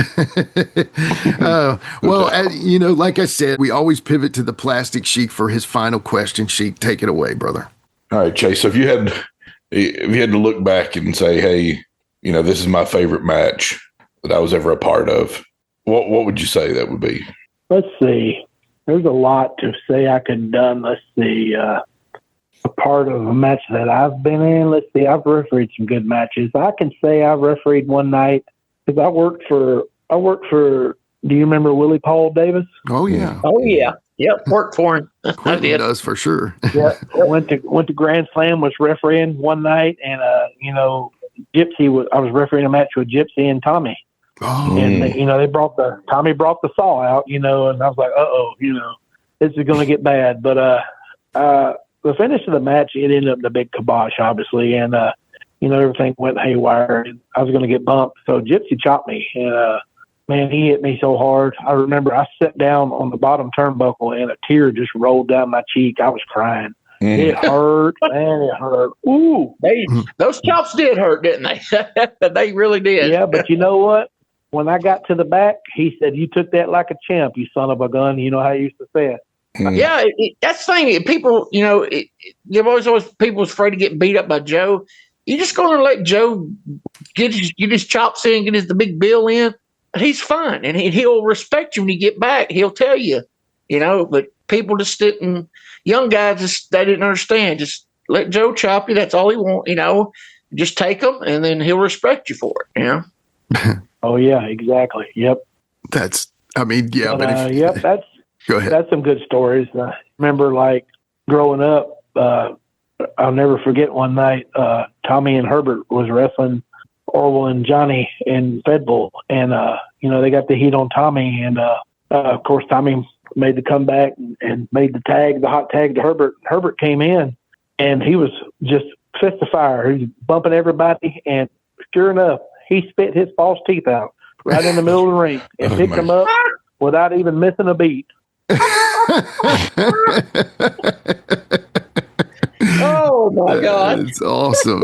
Like I said, we always pivot to the Plastic Sheik for his final question. Sheik, take it away, brother. All right, Chase. So if you had to look back and say, hey, this is my favorite match that I was ever a part of, what would you say that would be? Let's see. There's a lot to say I could have done. Let's see. A part of a match that I've been in. Let's see. I've refereed some good matches. I can say I refereed one night because I worked for. Do you remember Willie Paul Davis? Oh yeah. Oh yeah. Yep. Worked for him. I did. Does for sure. Yeah. Went to Grand Slam. Was refereeing one night, and Gypsy was. I was refereeing a match with Gypsy and Tommy. Oh. And Tommy brought the saw out, and I was like, this is going to get bad. But the finish of the match, it ended up the big kibosh, obviously, and everything went haywire. And I was going to get bumped, so Gypsy chopped me, and man, he hit me so hard. I remember I sat down on the bottom turnbuckle, and a tear just rolled down my cheek. I was crying. It hurt, man. It hurt. Ooh, those chops did hurt, didn't they? They really did. Yeah, but you know what? When I got to the back, he said, "You took that like a champ, you son of a gun." You know how he used to say it. Yeah, that's the thing. People, you've always people afraid to get beat up by Joe. You just going to let Joe get his chops in, get the big bill in. He's fine, and he'll respect you when you get back. He'll tell you, But people just didn't. Young guys they didn't understand. Just let Joe chop you. That's all he want. Just take him, and then he'll respect you for it. Oh yeah, exactly. Yep. That's. But yep. That's. Go ahead. That's some good stories. I remember, like, growing up, I'll never forget one night, Tommy and Herbert was wrestling Orwell and Johnny in Fayetteville, and, they got the heat on Tommy, and, of course, Tommy made the comeback and made the hot tag to Herbert. Herbert came in, and he was just fist of fire. He was bumping everybody, and sure enough, he spit his false teeth out right in the middle of the ring and picked him up without even missing a beat. Oh my God. It's awesome.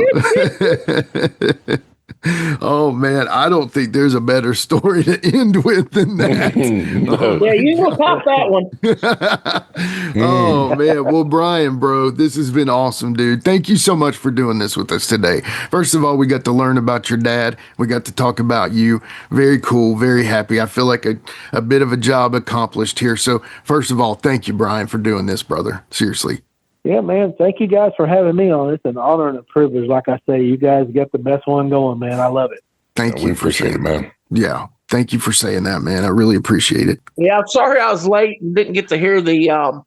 Oh man, I don't think there's a better story to end with than that. Yeah, you will pop that one. Oh man, well Brian, bro, this has been awesome, dude. Thank you so much for doing this with us today. First of all, we got to learn about your dad. We got to talk about you. Very cool, very happy. I feel like a bit of a job accomplished here. So first of all, thank you, Brian, for doing this, brother. Seriously. Yeah, man. Thank you guys for having me on. It's an honor and a privilege. Like I say, you guys got the best one going, man. I love it. Thank you. We appreciate it, man. Yeah. Thank you for saying that, man. I really appreciate it. Yeah, I'm sorry I was late and didn't get to hear the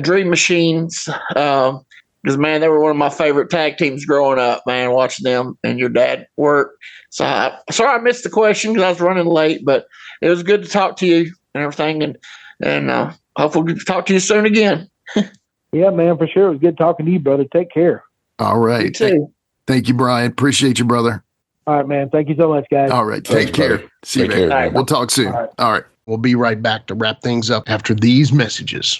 Dream Machines. Because, man, they were one of my favorite tag teams growing up, man, watching them and your dad work. So sorry I missed the question because I was running late, but it was good to talk to you and everything. And hopefully we'll talk to you soon again. Yeah, man, for sure. It was good talking to you, brother. Take care. All right. You too. Thank you, Brian. Appreciate you, brother. All right, man. Thank you so much, guys. All right. Take care. Brother. See you, Take man. care. We'll talk soon. All right. We'll be right back to wrap things up after these messages.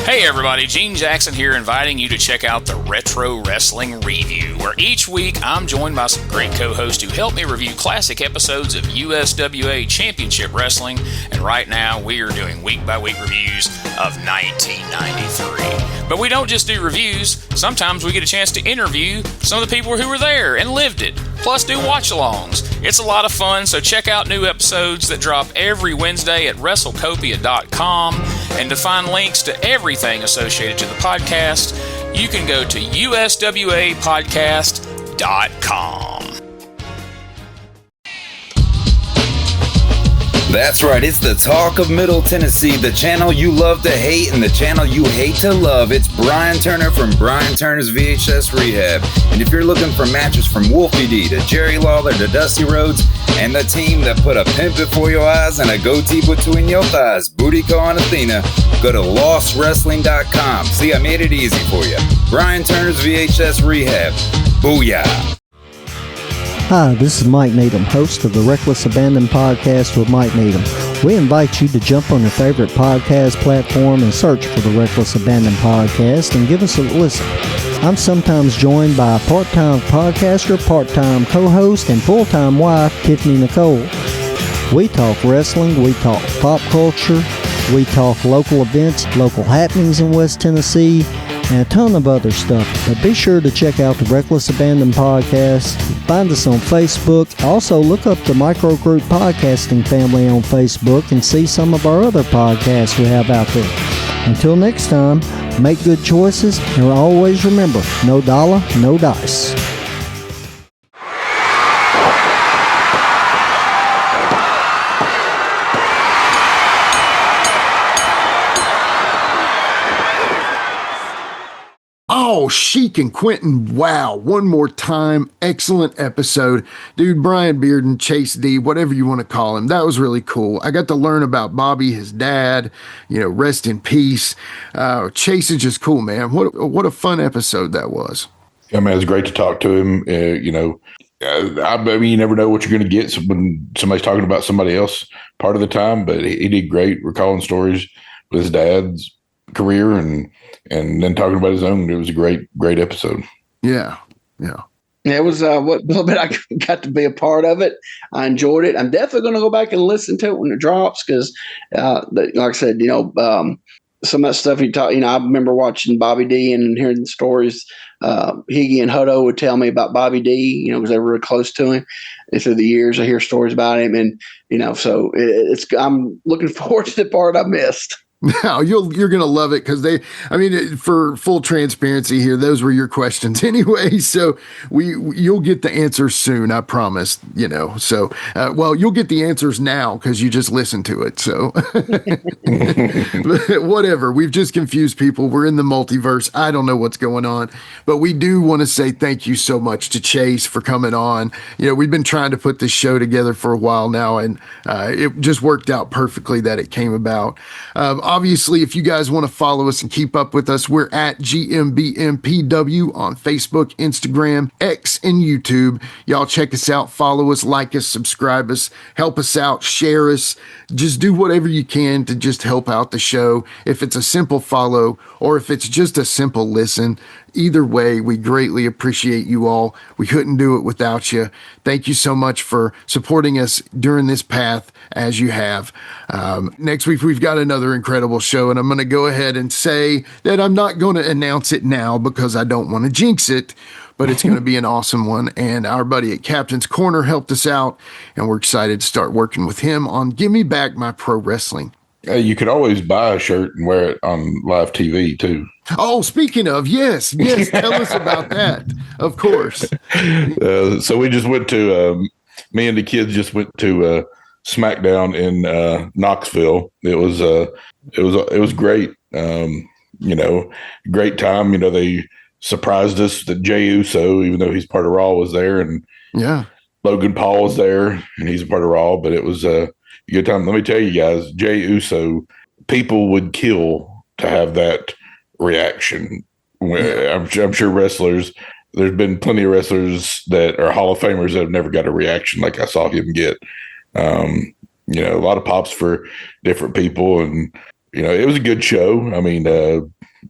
Hey everybody, Gene Jackson here, inviting you to check out the Retro Wrestling Review, where each week I'm joined by some great co-hosts who help me review classic episodes of USWA Championship Wrestling, and right now we are doing week-by-week reviews of 1993. But we don't just do reviews, sometimes we get a chance to interview some of the people who were there and lived it, plus do watch-alongs. It's a lot of fun, so check out new episodes that drop every Wednesday at WrestleCopia.com, and to find links to everything associated to the podcast, you can go to uswapodcast.com. That's right, it's the talk of Middle Tennessee, the channel you love to hate and the channel you hate to love. It's Brian Turner from Brian Turner's VHS Rehab. And if you're looking for matches from Wolfie D to Jerry Lawler to Dusty Rhodes and the team that put a pimp before your eyes and a goatee between your thighs, Booty Call and Athena, go to lostwrestling.com. See, I made it easy for you. Brian Turner's VHS Rehab. Booyah. Hi, this is Mike Needham, host of the Reckless Abandon podcast with Mike Needham. We invite you to jump on your favorite podcast platform and search for the Reckless Abandon podcast and give us a listen. I'm sometimes joined by a part-time podcaster, part-time co-host, and full-time wife, Tiffany Nicole. We talk wrestling, we talk pop culture, we talk local events, local happenings in West Tennessee, and a ton of other stuff. But be sure to check out the Reckless Abandon podcast. Find us on Facebook. Also, look up the Microgroup Podcasting family on Facebook and see some of our other podcasts we have out there. Until next time, make good choices and always remember, no dollar, no dice. Oh, Sheik and Quinton, wow, one more time, excellent episode. Dude, Brian Bearden, Chace Dee, whatever you want to call him, that was really cool. I got to learn about Bobby, his dad, rest in peace. Chace is just cool, man. What a fun episode that was. Yeah, man, it was great to talk to him. I mean, you never know what you're going to get when somebody's talking about somebody else part of the time, but he did great recalling stories with his dad's career and then talking about his own. It was a great episode. Yeah. It was what little bit I got to be a part of it. I enjoyed it. I'm definitely going to go back and listen to it when it drops because, like I said, some of that stuff he taught. I remember watching Bobby Dee and hearing the stories. Heggie and Hutto would tell me about Bobby Dee, because they were really close to him. And through the years, I hear stories about him, and so I'm looking forward to the part I missed. No, you're going to love it because for full transparency here, those were your questions anyway. So you'll get the answers soon, I promise, so, you'll get the answers now because you just listened to it. So but whatever, we've just confused people. We're in the multiverse. I don't know what's going on, but we do want to say thank you so much to Chace for coming on. We've been trying to put this show together for a while now, and it just worked out perfectly that it came about. Obviously, if you guys want to follow us and keep up with us, we're at GMBMPW on Facebook, Instagram, X, and YouTube. Y'all check us out, follow us, like us, subscribe us, help us out, share us. Just do whatever you can to just help out the show. If it's a simple follow or if it's just a simple listen, either way, we greatly appreciate you all. We couldn't do it without you. Thank you so much for supporting us during this path as you have. Next week, we've got another incredible show, and I'm going to go ahead and say that I'm not going to announce it now because I don't want to jinx it, but it's going to be an awesome one. And our buddy at Captain's Corner helped us out, and we're excited to start working with him on Give Me Back My Pro Wrestling. You could always buy a shirt and wear it on live TV too. Oh, speaking of, yes, tell us about that. Of course. So we just went to, me and the kids just went to SmackDown in Knoxville. It was great. Great time. They surprised us that Jey Uso, even though he's part of Raw, was there, and Logan Paul was there, and he's a part of Raw. But it was a good time. Let me tell you guys, Jey Uso, people would kill to have that reaction. I'm sure wrestlers. There's been plenty of wrestlers that are Hall of Famers that have never got a reaction like I saw him get. A lot of pops for different people, and it was a good show. I mean,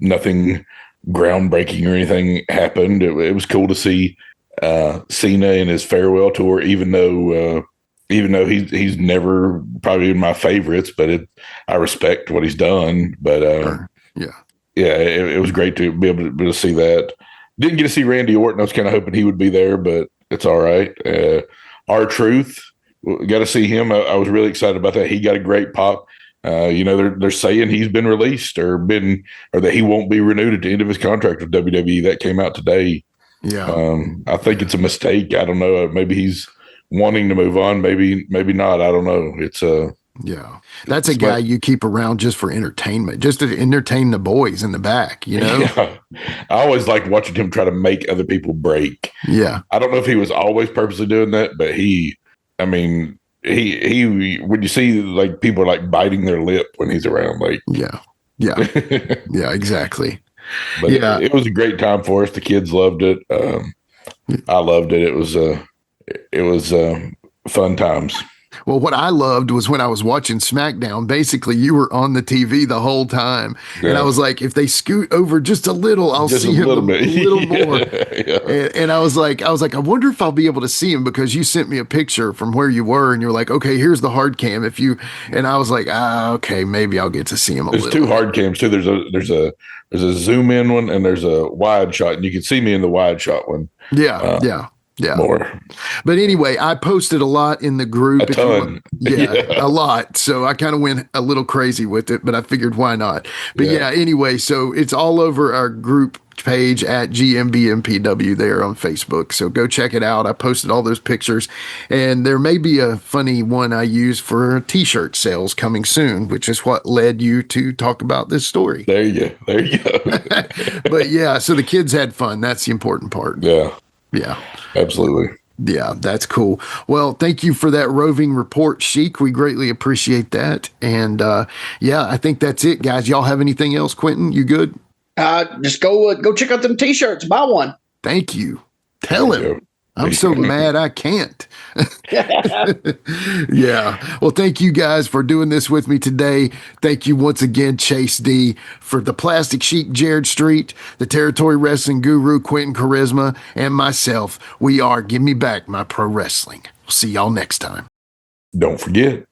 nothing groundbreaking or anything happened. It was cool to see Cena in his farewell tour, even though he's never probably in my favorites, but I respect what he's done. But it was great to be able to see that. Didn't get to see Randy Orton. I was kind of hoping he would be there, but it's all right. R-Truth, got to see him. I was really excited about that. He got a great pop. They're saying he's been released or that he won't be renewed at the end of his contract with WWE. That came out today. Yeah. I think it's a mistake. I don't know. Maybe he's wanting to move on. Maybe not. I don't know. It's Yeah. That's a guy you keep around just for entertainment, just to entertain the boys in the back, you know? Yeah. I always liked watching him try to make other people break. Yeah. I don't know if he was always purposely doing that, but he when you see like people like biting their lip when he's around, like, yeah, yeah, exactly. But it was a great time for us. The kids loved it. I loved it. It was fun times. Well, what I loved was when I was watching SmackDown, basically you were on the TV the whole time. Yeah. And I was like, if they scoot over just a little, I'll see him a little more. Yeah. And I was like, I wonder if I'll be able to see him, because you sent me a picture from where you were and you're like, okay, here's the hard cam. And I was like, okay, maybe I'll get to see him a little. There's two hard cams too. There's a zoom in one and there's a wide shot, and you can see me in the wide shot one. Yeah. More. But anyway, I posted a lot in the group. A ton. A lot. So I kind of went a little crazy with it, but I figured why not? But anyway, so it's all over our group page at GMBMPW there on Facebook. So go check it out. I posted all those pictures, and there may be a funny one I use for t-shirt sales coming soon, which is what led you to talk about this story. There you go. But yeah, so the kids had fun. That's the important part. Yeah, absolutely. Yeah, that's cool. Well, thank you for that roving report, Sheik. We greatly appreciate that. And I think that's it, guys. Y'all have anything else, Quinton? You good? Just go check out them t-shirts. Buy one. Thank you. Tell him. I'm so mad I can't. Yeah. Well, thank you guys for doing this with me today. Thank you once again, Chace Dee, for the Plastic Sheik, Jared Street, the Territory Wrestling Guru, Quinton Quarisma, and myself. We are Give Me Back My Pro Wrestling. We'll see y'all next time. Don't forget.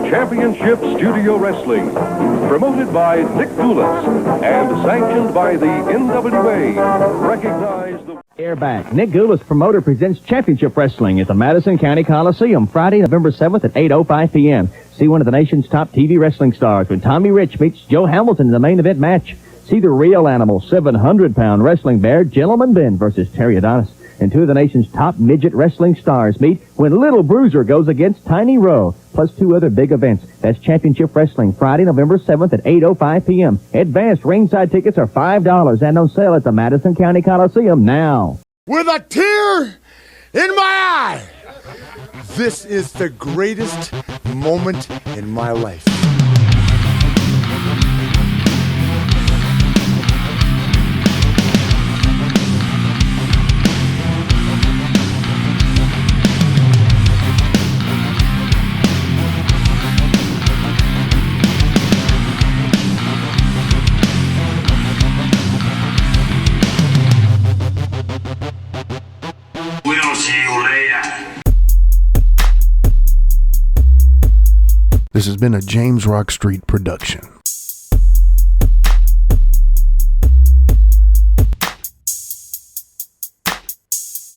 Championship Studio Wrestling, promoted by Nick Gulas and sanctioned by the NWA. Recognize the Airback. Nick Gulas, promoter, presents Championship Wrestling at the Madison County Coliseum, Friday, November 7th at 8:05 p.m. See one of the nation's top TV wrestling stars when Tommy Rich meets Joe Hamilton in the main event match. See the real animal, 700-pound wrestling bear, Gentleman Ben versus Terry Adonis. And two of the nation's top midget wrestling stars meet when Little Bruiser goes against Tiny Rowe, plus two other big events. That's Championship Wrestling, Friday, November 7th at 8:05 p.m. Advanced ringside tickets are $5 and on sale at the Madison County Coliseum now. With a tear in my eye, this is the greatest moment in my life. This has been a James Rock Street production.